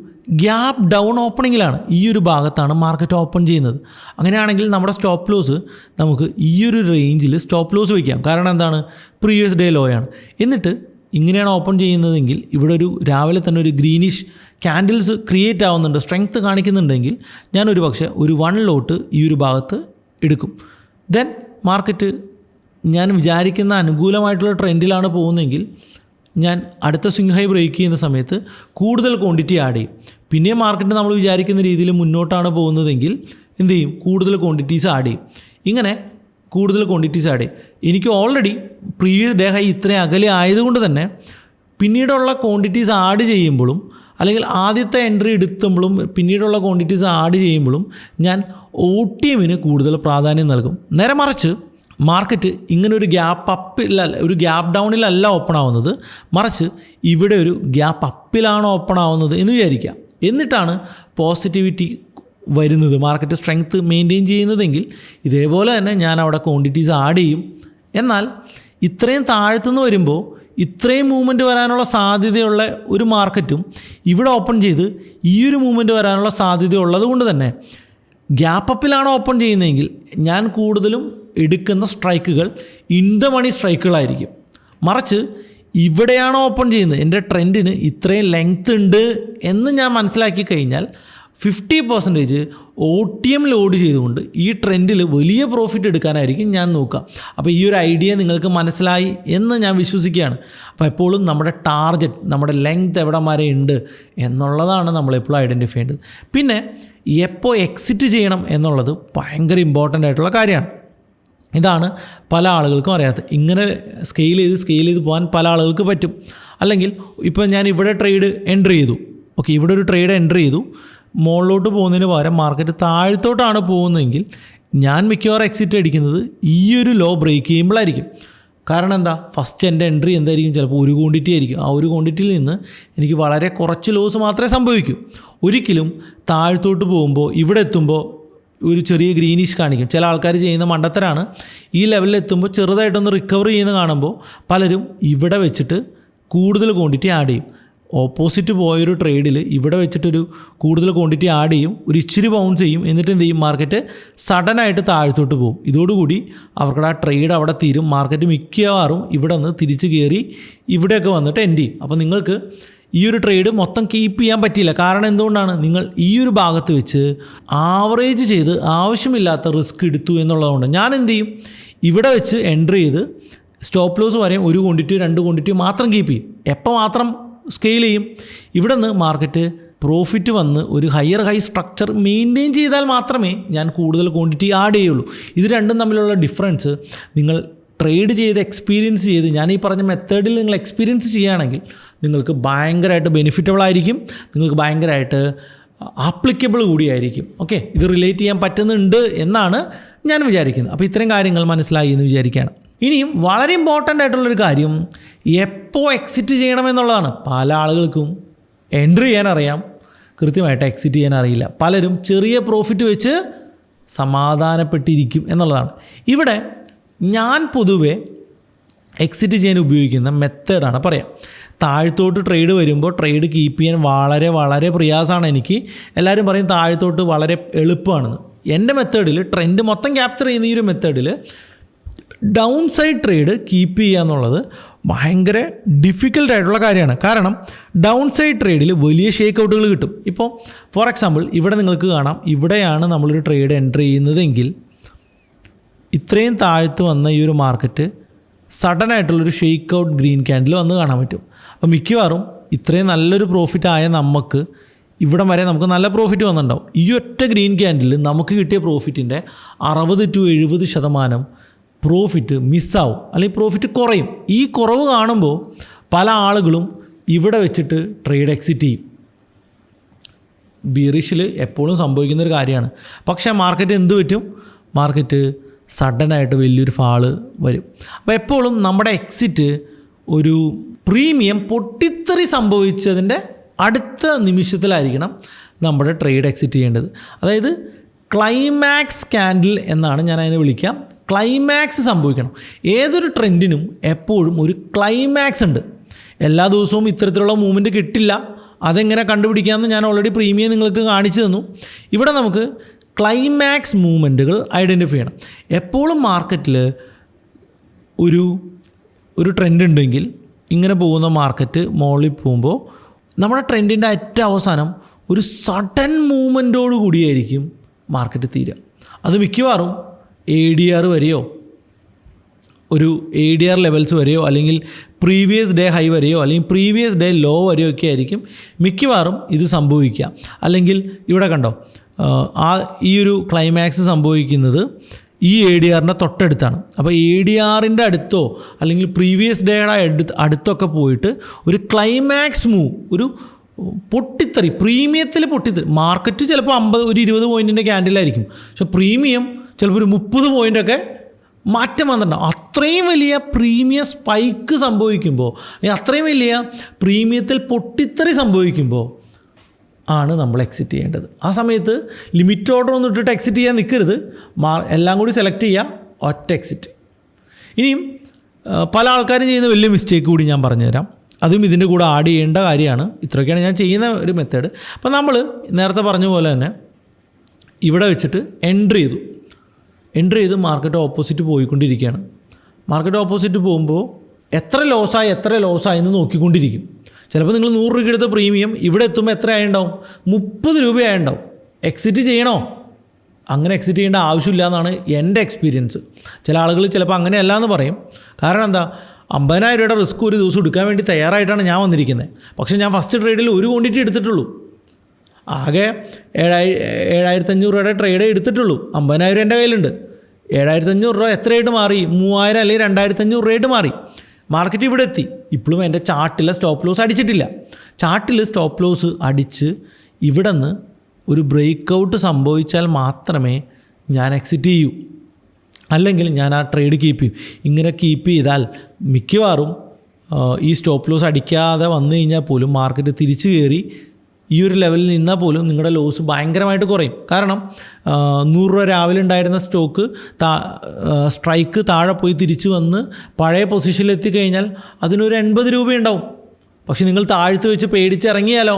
ഗ്യാപ്പ് ഡൗൺ ഓപ്പണിങ്ങിലാണ്. ഈ ഒരു ഭാഗത്താണ് മാർക്കറ്റ് ഓപ്പൺ ചെയ്യുന്നത്. അങ്ങനെയാണെങ്കിൽ നമ്മുടെ സ്റ്റോപ്പ് ലോസ് നമുക്ക് ഈ ഒരു റേഞ്ചിൽ സ്റ്റോപ്പ് ലോസ് വയ്ക്കാം. കാരണം എന്താണ്? പ്രീവിയസ് ഡേ ലോ ആണ്. എന്നിട്ട് ഇങ്ങനെയാണ് ഓപ്പൺ ചെയ്യുന്നതെങ്കിൽ ഇവിടെ ഒരു രാവിലെ തന്നെ ഒരു ഗ്രീനിഷ് ക്യാൻഡിൽസ് ക്രിയേറ്റ് ആവുന്നുണ്ട്, സ്ട്രെങ്ത്ത് കാണിക്കുന്നുണ്ടെങ്കിൽ ഞാനൊരു പക്ഷേ ഒരു 1 ലോട്ട് ഈ ഒരു ഭാഗത്ത് എടുക്കും. ദെൻ മാർക്കറ്റ് ഞാൻ വിചാരിക്കുന്ന അനുകൂലമായിട്ടുള്ള ട്രെൻഡിലാണ് പോകുന്നതെങ്കിൽ ഞാൻ അടുത്ത സ്വിംഗ് ഹൈ ബ്രേക്ക് ചെയ്യുന്ന സമയത്ത് കൂടുതൽ ക്വാണ്ടിറ്റി ആഡ് ചെയ്യും. പിന്നെ മാർക്കറ്റ് നമ്മൾ വിചാരിക്കുന്ന രീതിയിൽ മുന്നോട്ടാണ് പോകുന്നതെങ്കിൽ എന്ത് ചെയ്യും? കൂടുതൽ ക്വാണ്ടിറ്റീസ് ആഡ് ചെയ്യും. ഇങ്ങനെ കൂടുതൽ ക്വാണ്ടിറ്റീസ് ആഡ് ചെയ്യും. എനിക്ക് ഓൾറെഡി പ്രീവിയസ് ഡേ ഹൈ ഇത്രയും അകലെ ആയതുകൊണ്ട് തന്നെ പിന്നീടുള്ള ക്വാണ്ടിറ്റീസ് ആഡ് ചെയ്യുമ്പോഴും അല്ലെങ്കിൽ ആദ്യത്തെ എൻട്രി എടുത്തുമ്പോഴും പിന്നീടുള്ള ക്വാണ്ടിറ്റീസ് ആഡ് ചെയ്യുമ്പോഴും ഞാൻ OTMന് കൂടുതൽ പ്രാധാന്യം നൽകും. നേരെ മറിച്ച് മാർക്കറ്റ് ഇങ്ങനെ ഒരു ഗ്യാപ്പ് അപ്പിലല്ല, ഒരു ഗ്യാപ്പ് ഡൗണിലല്ല ഓപ്പൺ ആവുന്നത്, മറിച്ച് ഇവിടെ ഒരു ഗ്യാപ്പ് അപ്പിലാണ് ഓപ്പൺ ആവുന്നത് എന്ന് വിചാരിക്കാം. എന്നിട്ടാണ് പോസിറ്റിവിറ്റി വരുന്നത്, മാർക്കറ്റ് സ്ട്രെങ്ത്ത് മെയിൻറ്റെയിൻ ചെയ്യുന്നതെങ്കിൽ ഇതേപോലെ തന്നെ ഞാൻ അവിടെ ക്വാണ്ടിറ്റീസ് ആഡ് ചെയ്യും. എന്നാൽ ഇത്രയും താഴ്ത്തുനിന്ന് വരുമ്പോൾ ഇത്രയും മൂവ്മെൻറ്റ് വരാനുള്ള സാധ്യതയുള്ള ഒരു മാർക്കറ്റും ഇവിടെ ഓപ്പൺ ചെയ്ത് ഈ ഒരു മൂവ്മെൻറ്റ് വരാനുള്ള സാധ്യത ഉള്ളത് കൊണ്ട് തന്നെ ഗ്യാപ്പ് അപ്പിലാണ് ഓപ്പൺ ചെയ്യുന്നതെങ്കിൽ ഞാൻ കൂടുതലും എടുക്കുന്ന സ്ട്രൈക്കുകൾ ഇൻ ദ മണി സ്ട്രൈക്കുകളായിരിക്കും. മറിച്ച് ഇവിടെയാണ് ഓപ്പൺ ചെയ്യുന്നത്, എൻ്റെ ട്രെൻഡിന് ഇത്രയും ലെങ്ത് ഉണ്ട് എന്ന് ഞാൻ മനസ്സിലാക്കി കഴിഞ്ഞാൽ 50% OTM ലോഡ് ചെയ്തുകൊണ്ട് ഈ ട്രെൻഡിൽ വലിയ പ്രോഫിറ്റ് എടുക്കാനായിരിക്കും ഞാൻ നോക്കുക. അപ്പോൾ ഈ ഒരു ഐഡിയ നിങ്ങൾക്ക് മനസ്സിലായി എന്ന് ഞാൻ വിശ്വസിക്കുകയാണ്. അപ്പോൾ എപ്പോഴും നമ്മുടെ ടാർഗറ്റ്, നമ്മുടെ ലെങ്ത് എവിടം വരെ ഉണ്ട് എന്നുള്ളതാണ് നമ്മളെപ്പോഴും ഐഡൻറ്റിഫൈ ചെയ്യേണ്ടത്. പിന്നെ എപ്പോൾ എക്സിറ്റ് ചെയ്യണം എന്നുള്ളത് ഭയങ്കര ഇമ്പോർട്ടൻ്റ് ആയിട്ടുള്ള കാര്യമാണ്. ഇതാണ് പല ആളുകൾക്കും അറിയാത്തത്. ഇങ്ങനെ സ്കെയിൽ ചെയ്ത് പോകാൻ പല ആളുകൾക്ക് പറ്റും. അല്ലെങ്കിൽ ഇപ്പോൾ ഞാൻ ഇവിടെ ട്രേഡ് എൻട്രി ചെയ്തു, ഓക്കെ, ഇവിടെ ഒരു ട്രേഡ് എൻട്രി ചെയ്തു, മുകളിലോട്ട് പോകുന്നതിന് പകരം മാർക്കറ്റ് താഴത്തോട്ടാണ് പോകുന്നതെങ്കിൽ ഞാൻ മിക്കവാറും എക്സിറ്റ് അടിക്കുന്നത് ഈ ഒരു ലോ ബ്രേക്ക് ചെയ്യുമ്പോഴായിരിക്കും. കാരണം എന്താ, ഫസ്റ്റ് എൻ്റെ എൻട്രി എന്തായിരിക്കും, ചിലപ്പോൾ ഒരു ക്വാണ്ടിറ്റി ആയിരിക്കും. ആ ഒരു ക്വാണ്ടിറ്റിയിൽ നിന്ന് എനിക്ക് വളരെ കുറച്ച് ലോസ് മാത്രമേ സംഭവിക്കൂ. ഒരിക്കലും താഴത്തോട്ട് പോകുമ്പോൾ ഇവിടെ എത്തുമ്പോൾ ഒരു ചെറിയ ഗ്രീനിഷ് കാണിക്കും. ചില ആൾക്കാർ ചെയ്യുന്ന മണ്ടത്തരാണ്, ഈ ലെവലിൽ എത്തുമ്പോൾ ചെറുതായിട്ടൊന്ന് റിക്കവർ ചെയ്യുന്ന കാണുമ്പോൾ പലരും ഇവിടെ വെച്ചിട്ട് കൂടുതൽ ക്വാണ്ടിറ്റി ആഡ് ചെയ്യും. ഓപ്പോസിറ്റ് പോയൊരു ട്രേഡിൽ ഇവിടെ വെച്ചിട്ടൊരു കൂടുതൽ ക്വാണ്ടിറ്റി ആഡ് ചെയ്യും, ഒരു ഇച്ചിരി ബൗൺസ് ചെയ്യും, എന്നിട്ട് എന്ത് ചെയ്യും, മാർക്കറ്റ് സഡനായിട്ട് താഴത്തോട്ട് പോകും. ഇതോടുകൂടി അവർക്ക് ആ ട്രേഡ് അവിടെ തീരും. മാർക്കറ്റ് മിക്കവാറും ഇവിടെ നിന്ന് തിരിച്ച് കയറി ഇവിടെയൊക്കെ വന്നിട്ട് എൻഡ് ചെയ്യും. അപ്പോൾ നിങ്ങൾക്ക് ഈ ഒരു ട്രേഡ് മൊത്തം കീപ്പ് ചെയ്യാൻ പറ്റിയില്ല. കാരണം എന്തുകൊണ്ടാണ്, നിങ്ങൾ ഈ ഒരു ഭാഗത്ത് വെച്ച് ആവറേജ് ചെയ്ത് ആവശ്യമില്ലാത്ത റിസ്ക് എടുത്തു എന്നുള്ളതുകൊണ്ട്. ഞാൻ എന്ത് ചെയ്യും, ഇവിടെ വെച്ച് എൻട്രി ചെയ്ത് സ്റ്റോപ്പ് ലോസ് വരെയും ഒരു ക്വാണ്ടിറ്റി 2 ക്വാണ്ടിറ്റി മാത്രം കീപ്പ് ചെയ്യും. എപ്പോൾ മാത്രം സ്കെയിൽ ചെയ്യും, ഇവിടെ നിന്ന് മാർക്കറ്റ് പ്രോഫിറ്റ് വന്ന് ഒരു ഹൈ സ്ട്രക്ചർ മെയിൻറ്റെയിൻ ചെയ്താൽ മാത്രമേ ഞാൻ കൂടുതൽ ക്വാണ്ടിറ്റി ആഡ് ചെയ്യുള്ളൂ. ഇത് രണ്ടും തമ്മിലുള്ള ഡിഫറൻസ് നിങ്ങൾ ട്രേഡ് ചെയ്ത് എക്സ്പീരിയൻസ് ചെയ്ത്, ഞാൻ ഈ പറഞ്ഞ മെത്തേഡിൽ നിങ്ങൾ എക്സ്പീരിയൻസ് ചെയ്യുകയാണെങ്കിൽ നിങ്ങൾക്ക് ഭയങ്കരമായിട്ട് ബെനിഫിറ്റബിൾ ആയിരിക്കും, നിങ്ങൾക്ക് ഭയങ്കരമായിട്ട് ആപ്ലിക്കബിൾ കൂടിയായിരിക്കും. ഓക്കെ, ഇത് റിലേറ്റ് ചെയ്യാൻ പറ്റുന്നുണ്ട് എന്നാണ് ഞാൻ വിചാരിക്കുന്നത്. അപ്പോൾ ഇത്രയും കാര്യങ്ങൾ മനസ്സിലായി എന്ന് വിചാരിക്കുകയാണ്. ഇനിയും വളരെ ഇമ്പോർട്ടൻ്റ് ആയിട്ടുള്ളൊരു കാര്യം എപ്പോൾ എക്സിറ്റ് ചെയ്യണമെന്നുള്ളതാണ്. പല ആളുകൾക്കും എൻട്രി ചെയ്യാൻ അറിയാം, കൃത്യമായിട്ട് എക്സിറ്റ് ചെയ്യാൻ അറിയില്ല. പലരും ചെറിയ പ്രോഫിറ്റ് വെച്ച് സമാധാനപ്പെട്ടിരിക്കും എന്നുള്ളതാണ്. ഇവിടെ ഞാൻ പൊതുവെ എക്സിറ്റ് ചെയ്യാൻ ഉപയോഗിക്കുന്ന മെത്തേഡാണ് പറയാം. താഴത്തോട്ട് ട്രേഡ് വരുമ്പോൾ ട്രേഡ് കീപ്പ് ചെയ്യാൻ വളരെ പ്രയാസമാണ് എനിക്ക്. എല്ലാവരും പറയും താഴത്തോട്ട് വളരെ എളുപ്പമാണെന്ന്. എൻ്റെ മെത്തേഡിൽ, ട്രെൻഡ് മൊത്തം ക്യാപ്ചർ ചെയ്യുന്ന ഈ ഒരു മെത്തേഡിൽ ഡൗൺ സൈഡ് ട്രേഡ് കീപ്പ് ചെയ്യുക എന്നുള്ളത് ഭയങ്കര ഡിഫിക്കൽട്ടായിട്ടുള്ള കാര്യമാണ്. കാരണം ഡൗൺ സൈഡ് ട്രേഡിൽ വലിയ ഷേക്ക് ഔട്ടുകൾ കിട്ടും. ഇപ്പോൾ ഫോർ എക്സാമ്പിൾ ഇവിടെ നിങ്ങൾക്ക് കാണാം, ഇവിടെയാണ് നമ്മളൊരു ട്രേഡ് എൻട്രി ചെയ്യുന്നതെങ്കിൽ ഇത്രയും താഴ്ത്ത് വന്ന ഈ ഒരു മാർക്കറ്റ് സഡനായിട്ടുള്ളൊരു ഷെയ്ക്ക് ഔട്ട് ഗ്രീൻ ക്യാൻഡിൽ വന്ന് കാണാൻ പറ്റും. അപ്പോൾ മിക്കവാറും ഇത്രയും നല്ലൊരു പ്രോഫിറ്റ് ആയ നമുക്ക് ഇവിടം വരെ നമുക്ക് നല്ല പ്രോഫിറ്റ് വന്നിട്ടുണ്ടാവും. ഈ ഒറ്റ ഗ്രീൻ ക്യാൻഡിൽ നമുക്ക് കിട്ടിയ പ്രോഫിറ്റിൻ്റെ 60 to 70% പ്രോഫിറ്റ് മിസ്സാവും, അല്ലെങ്കിൽ പ്രോഫിറ്റ് കുറയും. ഈ കുറവ് കാണുമ്പോൾ പല ആളുകളും ഇവിടെ വെച്ചിട്ട് ട്രേഡ് എക്സിറ്റ് ചെയ്യും. ബീറിഷിൽ എപ്പോഴും സംഭവിക്കുന്നൊരു കാര്യമാണ്. പക്ഷേ മാർക്കറ്റ് എന്ത് പറ്റും, മാർക്കറ്റ് സഡനായിട്ട് വലിയൊരു ഫാള് വരും. അപ്പോൾ എപ്പോഴും നമ്മുടെ എക്സിറ്റ് ഒരു പ്രീമിയം പൊട്ടിത്തെറി സംഭവിച്ചതിൻ്റെ അടുത്ത നിമിഷത്തിലായിരിക്കണം നമ്മുടെ ട്രേഡ് എക്സിറ്റ് ചെയ്യേണ്ടത്. അതായത് ക്ലൈമാക്സ് ക്യാൻഡിൽ എന്നാണ് ഞാൻ അതിനെ വിളിക്കാം. ക്ലൈമാക്സ് സംഭവിക്കണം. ഏതൊരു ട്രെൻഡിനും എപ്പോഴും ഒരു ക്ലൈമാക്സ് ഉണ്ട്. എല്ലാ ദിവസവും ഇത്തരത്തിലുള്ള മൂവ്മെൻറ്റ് കിട്ടില്ല. അതെങ്ങനെ കണ്ടുപിടിക്കാമെന്ന് ഞാൻ ഓൾറെഡി പ്രീമിയം നിങ്ങൾക്ക് കാണിച്ചു തന്നു. ഇവിടെ നമുക്ക് ക്ലൈമാക്സ് മൂവ്മെൻറ്റുകൾ ഐഡൻറ്റിഫൈ ചെയ്യണം. എപ്പോഴും മാർക്കറ്റിൽ ഒരു ട്രെൻഡ് ഉണ്ടെങ്കിൽ, ഇങ്ങനെ പോകുന്ന മാർക്കറ്റ് മുകളിൽ പോകുമ്പോൾ നമ്മുടെ ട്രെൻഡിൻ്റെ ഏറ്റവും അവസാനം ഒരു സഡൻ മൂവ്മെൻറ്റോട് കൂടിയായിരിക്കും മാർക്കറ്റ് തീരുക. അത് മിക്കവാറും ADR വരെയോ, ഒരു ADR ലെവൽസ് വരെയോ, അല്ലെങ്കിൽ പ്രീവിയസ് ഡേ ഹൈ വരെയോ, അല്ലെങ്കിൽ പ്രീവിയസ് ഡേ ലോ വരെയോ ഒക്കെ ആയിരിക്കും മിക്കവാറും ഇത് സംഭവിക്കുക. അല്ലെങ്കിൽ ഇവിടെ കണ്ടോ, ഈ ഒരു ക്ലൈമാക്സ് സംഭവിക്കുന്നത് ഈ ADRൻ്റെ തൊട്ടടുത്താണ്. അപ്പോൾ ADRൻ്റെ അടുത്തോ അല്ലെങ്കിൽ പ്രീവിയസ് ഡേയുടെ അടുത്തൊക്കെ പോയിട്ട് ഒരു ക്ലൈമാക്സ് മൂവ്, ഒരു പൊട്ടിത്തെറി, പ്രീമിയത്തിൽ പൊട്ടിത്തെറി. മാർക്കറ്റ് ചിലപ്പോൾ 20 പോയിൻറ്റിൻ്റെ ക്യാൻഡിലായിരിക്കും, പക്ഷേ പ്രീമിയം ചിലപ്പോൾ ഒരു 30 പോയിൻ്റൊക്കെ മാറ്റം വന്നിട്ടുണ്ടാവും. അത്രയും വലിയ പ്രീമിയം സ്പൈക്ക് സംഭവിക്കുമ്പോൾ, അത്രയും വലിയ പ്രീമിയത്തിൽ പൊട്ടിത്തെറി സംഭവിക്കുമ്പോൾ ആണ് നമ്മൾ എക്സിറ്റ് ചെയ്യേണ്ടത്. ആ സമയത്ത് ലിമിറ്റ് ഓർഡർ ഒന്നും ഇട്ടിട്ട് എക്സിറ്റ് ചെയ്യാൻ നിൽക്കരുത്. എല്ലാം കൂടി സെലക്ട് ചെയ്യുക, ഒറ്റ എക്സിറ്റ്. ഇനിയും പല ആൾക്കാരും ചെയ്യുന്ന വലിയ മിസ്റ്റേക്ക് കൂടി ഞാൻ പറഞ്ഞുതരാം. അതും ഇതിൻ്റെ കൂടെ ആഡ് ചെയ്യേണ്ട കാര്യമാണ്. ഇത്രയൊക്കെയാണ് ഞാൻ ചെയ്യുന്ന ഒരു മെത്തേഡ്. അപ്പോൾ നമ്മൾ നേരത്തെ പറഞ്ഞ പോലെ തന്നെ ഇവിടെ വെച്ചിട്ട് എൻട്രി ചെയ്തു മാർക്കറ്റ് ഓപ്പോസിറ്റ് പോയിക്കൊണ്ടിരിക്കുകയാണ്. മാർക്കറ്റ് ഓപ്പോസിറ്റ് പോകുമ്പോൾ എത്ര ലോസായി എന്ന് നോക്കിക്കൊണ്ടിരിക്കും. ചിലപ്പോൾ നിങ്ങൾ 100 രൂപ എടുത്ത പ്രീമിയം ഇവിടെ എത്തുമ്പോൾ എത്ര ആയിട്ടുണ്ടാവും? 30 രൂപയായിട്ടുണ്ടാവും. എക്സിറ്റ് ചെയ്യണോ? അങ്ങനെ എക്സിറ്റ് ചെയ്യേണ്ട ആവശ്യമില്ല എന്നാണ് എൻ്റെ എക്സ്പീരിയൻസ്. ചില ആളുകൾ ചിലപ്പോൾ അങ്ങനെയല്ല എന്ന് പറയും. കാരണം എന്താ, 50,000 രൂപയുടെ റിസ്ക് ഒരു ദിവസം എടുക്കാൻ വേണ്ടി തയ്യാറായിട്ടാണ് ഞാൻ വന്നിരിക്കുന്നത്. പക്ഷേ ഞാൻ ഫസ്റ്റ് ട്രേഡിൽ ഒരു ക്വാണ്ടിറ്റി എടുത്തിട്ടുള്ളൂ. ആകെ 7,500 രൂപയുടെ ട്രേഡേ എടുത്തിട്ടുള്ളൂ. 50,000 എൻ്റെ കയ്യിലുണ്ട്. 7,500 രൂപ എത്രയായിട്ട് മാറി? 3,000 അല്ലെങ്കിൽ 2,500 രൂപയായിട്ട് മാറി. മാർക്കറ്റ് ഇവിടെ എത്തി. ഇപ്പോഴും എൻ്റെ ചാർട്ടിലെ സ്റ്റോപ്പ് ലോസ് അടിച്ചിട്ടില്ല. ചാർട്ടിൽ സ്റ്റോപ്പ് ലോസ് അടിച്ച് ഇവിടെ നിന്ന് ഒരു ബ്രേക്ക് ഔട്ട് സംഭവിച്ചാൽ മാത്രമേ ഞാൻ എക്സിറ്റ് ചെയ്യൂ. അല്ലെങ്കിൽ ഞാൻ ആ ട്രേഡ് കീപ്പ് ചെയ്യും. ഇങ്ങനെ കീപ്പ് ചെയ്താൽ മിക്കവാറും ഈ സ്റ്റോപ്പ് ലോസ് അടിക്കാതെ വന്നു കഴിഞ്ഞാൽ പോലും മാർക്കറ്റ് തിരിച്ചു കയറി ഈ ഒരു ലെവലിൽ നിന്നാൽ പോലും നിങ്ങളുടെ ലോസ് ഭയങ്കരമായിട്ട് കുറയും. കാരണം 100 രൂപ രാവിലെ ഉണ്ടായിരുന്ന സ്റ്റോക്ക് സ്ട്രൈക്ക് താഴെ പോയി തിരിച്ചു വന്ന് പഴയ പൊസിഷനിൽ എത്തിക്കഴിഞ്ഞാൽ അതിനൊരു 80 രൂപയുണ്ടാവും. പക്ഷെ നിങ്ങൾ താഴ്ത്ത് വെച്ച് പേടിച്ചിറങ്ങിയാലോ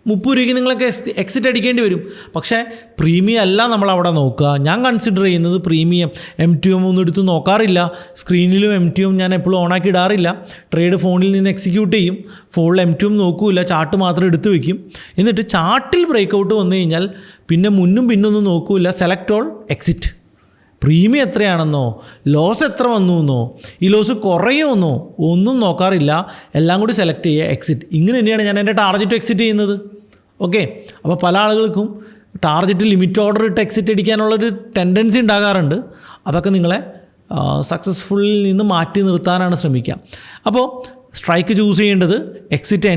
30 രൂപയ്ക്ക് നിങ്ങൾക്ക് എക്സിറ്റ് അടിക്കേണ്ടി വരും. പക്ഷേ പ്രീമിയം അല്ല നമ്മളവിടെ നോക്കുക. ഞാൻ കൺസിഡർ ചെയ്യുന്നത് പ്രീമിയം M2M ഒന്നും എടുത്ത് നോക്കാറില്ല. സ്ക്രീനിലും M2M ഞാൻ എപ്പോഴും ഓണാക്കി ഇടാറില്ല. ട്രേഡ് ഫോണിൽ നിന്ന് എക്സിക്യൂട്ട് ചെയ്യും. ഫോണിൽ M2M നോക്കൂല, ചാർട്ട് മാത്രം എടുത്ത് വയ്ക്കും. എന്നിട്ട് ചാർട്ടിൽ ബ്രേക്ക് ഔട്ട് വന്നു കഴിഞ്ഞാൽ പിന്നെ മുന്നും പിന്നൊന്നും നോക്കൂല. Select all, exit. പ്രീമിയം എത്രയാണെന്നോ ലോസ് എത്ര വന്നു എന്നോ ഈ ലോസ് കുറയുമെന്നോ ഒന്നും നോക്കാറില്ല. എല്ലാം കൂടി സെലക്ട് ചെയ്യുക, എക്സിറ്റ്. ഇങ്ങനെ തന്നെയാണ് ഞാൻ എൻ്റെ ടാർഗറ്റ് എക്സിറ്റ് ചെയ്യുന്നത്. ഓക്കെ. അപ്പോൾ പല ആളുകൾക്കും ടാർഗറ്റ് ലിമിറ്റ് ഓർഡർ ഇട്ട് എക്സിറ്റ് അടിക്കാനുള്ളൊരു ടെൻഡൻസി ഉണ്ടാകാറുണ്ട്. അതൊക്കെ നിങ്ങളെ സക്സസ്ഫുള്ളിൽ നിന്ന് മാറ്റി നിർത്താനാണ് ശ്രമിക്കുക. അപ്പോൾ സ്ട്രൈക്ക് ചൂസ് ചെയ്യേണ്ടത് exit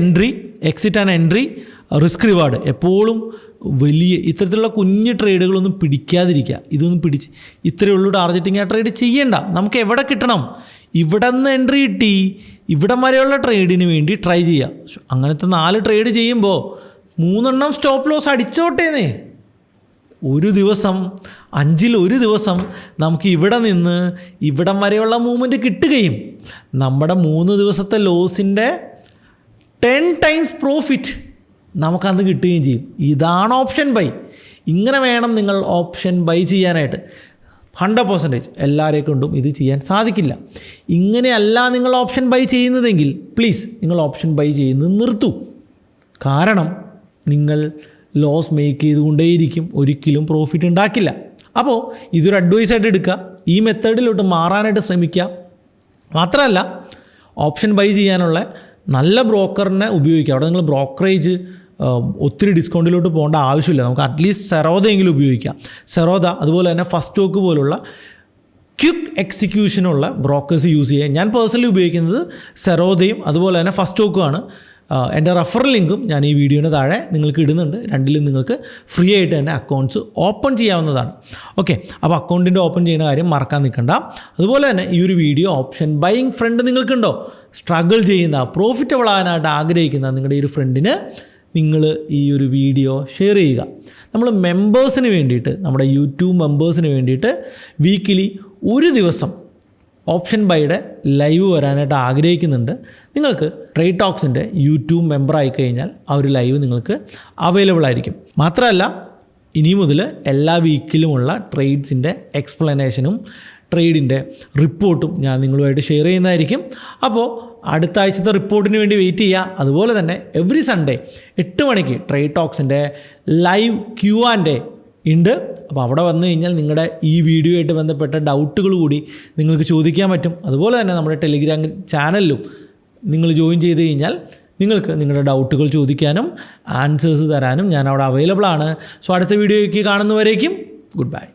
and entry, risk reward. എപ്പോഴും വലിയ ഇത്തരത്തിലുള്ള കുഞ്ഞ് ട്രേഡുകളൊന്നും പിടിക്കാതിരിക്കുക. ഇതൊന്നും പിടിച്ച് ഇത്രയേ ഉള്ളൂ ടാർഗറ്റിങ്, ആ ട്രേഡ് ചെയ്യേണ്ട. നമുക്ക് എവിടെ കിട്ടണം? ഇവിടെ നിന്ന് എൻട്രി കിട്ടി ഇവിടം വരെയുള്ള ട്രേഡിന് വേണ്ടി ട്രൈ ചെയ്യുക. അങ്ങനത്തെ 4 ട്രേഡ് ചെയ്യുമ്പോൾ 3 സ്റ്റോപ്പ് ലോസ് അടിച്ചോട്ടേന്നേ. ഒരു ദിവസം 5-ൽ 1 ദിവസം നമുക്ക് ഇവിടെ നിന്ന് ഇവിടം വരെയുള്ള മൂവ്മെൻറ്റ് കിട്ടുകയും നമ്മുടെ 3 ദിവസത്തെ ലോസിൻ്റെ 10 ടൈംസ് പ്രോഫിറ്റ് നമുക്കന്ന് കിട്ടുകയും ചെയ്യും. ഇതാണ് ഓപ്ഷൻ ബൈ. ഇങ്ങനെ വേണം നിങ്ങൾ ഓപ്ഷൻ ബൈ ചെയ്യാനായിട്ട്. 100% എല്ലാവരെ കൊണ്ടും ഇത് ചെയ്യാൻ സാധിക്കില്ല. ഇങ്ങനെയല്ല നിങ്ങൾ ഓപ്ഷൻ ബൈ ചെയ്യുന്നതെങ്കിൽ പ്ലീസ് നിങ്ങൾ ഓപ്ഷൻ ബൈ ചെയ്യുന്നത് നിർത്തൂ. കാരണം നിങ്ങൾ ലോസ് മേക്ക് ചെയ്തുകൊണ്ടേയിരിക്കും, ഒരിക്കലും പ്രോഫിറ്റ് ഉണ്ടാക്കില്ല. അപ്പോൾ ഇതൊരു അഡ്വൈസായിട്ട് എടുക്കുക. ഈ മെത്തേഡിലോട്ട് മാറാനായിട്ട് ശ്രമിക്കുക. മാത്രമല്ല ഓപ്ഷൻ ബൈ ചെയ്യാനുള്ള നല്ല ബ്രോക്കറിനെ ഉപയോഗിക്കുക. അവിടെ നിങ്ങൾ ബ്രോക്കറേജ് ഒത്തിരി ഡിസ്കൗണ്ടിലോട്ട് പോകേണ്ട ആവശ്യമില്ല. നമുക്ക് അറ്റ്ലീസ്റ്റ് സെറോദയെങ്കിലും ഉപയോഗിക്കാം. സെറോദ, അതുപോലെ തന്നെ ഫസ്റ്റ് സ്റ്റോക്ക് പോലുള്ള ക്വിക്ക് എക്സിക്യൂഷനുള്ള ബ്രോക്കേഴ്സ് യൂസ് ചെയ്യുക. ഞാൻ പേഴ്സണലി ഉപയോഗിക്കുന്നത് സെറോദയും അതുപോലെ തന്നെ ഫസ്റ്റ് സ്റ്റോക്കുമാണ്. എൻ്റെ റെഫറൽ ലിങ്കും ഞാൻ ഈ വീഡിയോന് താഴെ നിങ്ങൾക്ക് ഇടുന്നുണ്ട്. രണ്ടിലും നിങ്ങൾക്ക് ഫ്രീ ആയിട്ട് തന്നെ അക്കൗണ്ട്സ് ഓപ്പൺ ചെയ്യാവുന്നതാണ്. ഓക്കെ. അപ്പോൾ അക്കൗണ്ടിൻ്റെ ഓപ്പൺ ചെയ്യുന്ന കാര്യം മറക്കാൻ നിൽക്കണ്ട. അതുപോലെ തന്നെ ഈ ഒരു വീഡിയോ ഓപ്ഷൻ ബൈയിങ് ഫ്രണ്ട് നിങ്ങൾക്കുണ്ടോ? സ്ട്രഗിൾ ചെയ്യുന്ന, പ്രോഫിറ്റബിൾ ആകാനായിട്ട് ആഗ്രഹിക്കുന്ന നിങ്ങളുടെ ഈ ഒരു ഫ്രണ്ടിന് നിങ്ങൾ ഈ ഒരു വീഡിയോ ഷെയർ ചെയ്യുക. നമ്മൾ മെമ്പേഴ്സിന് വേണ്ടിയിട്ട്, നമ്മുടെ യൂട്യൂബ് മെമ്പേഴ്സിന് വേണ്ടിയിട്ട് വീക്കിലി 1 ദിവസം ഓപ്ഷൻ ബൈയുടെ ലൈവ് വരാനായിട്ട് ആഗ്രഹിക്കുന്നുണ്ട്. നിങ്ങൾക്ക് ട്രേഡ് ടോക്സിൻ്റെ യൂട്യൂബ് മെമ്പർ ആയിക്കഴിഞ്ഞാൽ ആ ഒരു ലൈവ് നിങ്ങൾക്ക് അവൈലബിൾ ആയിരിക്കും. മാത്രമല്ല ഇനി മുതൽ എല്ലാ വീക്കിലുമുള്ള ട്രേഡ്സിൻ്റെ എക്സ്പ്ലനേഷനും ട്രേഡിൻ്റെ റിപ്പോർട്ടും ഞാൻ നിങ്ങളുമായിട്ട് ഷെയർ ചെയ്യുന്നതായിരിക്കും. അപ്പോൾ അടുത്ത ആഴ്ചത്തെ റിപ്പോർട്ടിന് വേണ്ടി വെയിറ്റ് ചെയ്യുക. അതുപോലെ തന്നെ എവറി സൺഡേ 8 മണിക്ക് ട്രേഡ് ടോക്സിൻ്റെ ലൈവ് Q&A ഉണ്ട്. അപ്പോൾ അവിടെ വന്നു കഴിഞ്ഞാൽ നിങ്ങളുടെ ഈ വീഡിയോ ആയിട്ട് ബന്ധപ്പെട്ട ഡൗട്ടുകൾ കൂടി നിങ്ങൾക്ക് ചോദിക്കാൻ പറ്റും. അതുപോലെ തന്നെ നമ്മുടെ ടെലിഗ്രാം ചാനലിലും നിങ്ങൾ ജോയിൻ ചെയ്ത് കഴിഞ്ഞാൽ നിങ്ങൾക്ക് നിങ്ങളുടെ ഡൗട്ടുകൾ ചോദിക്കാനും ആൻസേഴ്സ് തരാനും ഞാൻ അവിടെ അവൈലബിൾ ആണ്. സോ അടുത്ത വീഡിയോയ്ക്ക് കാണുന്നവരേക്കും ഗുഡ് ബൈ.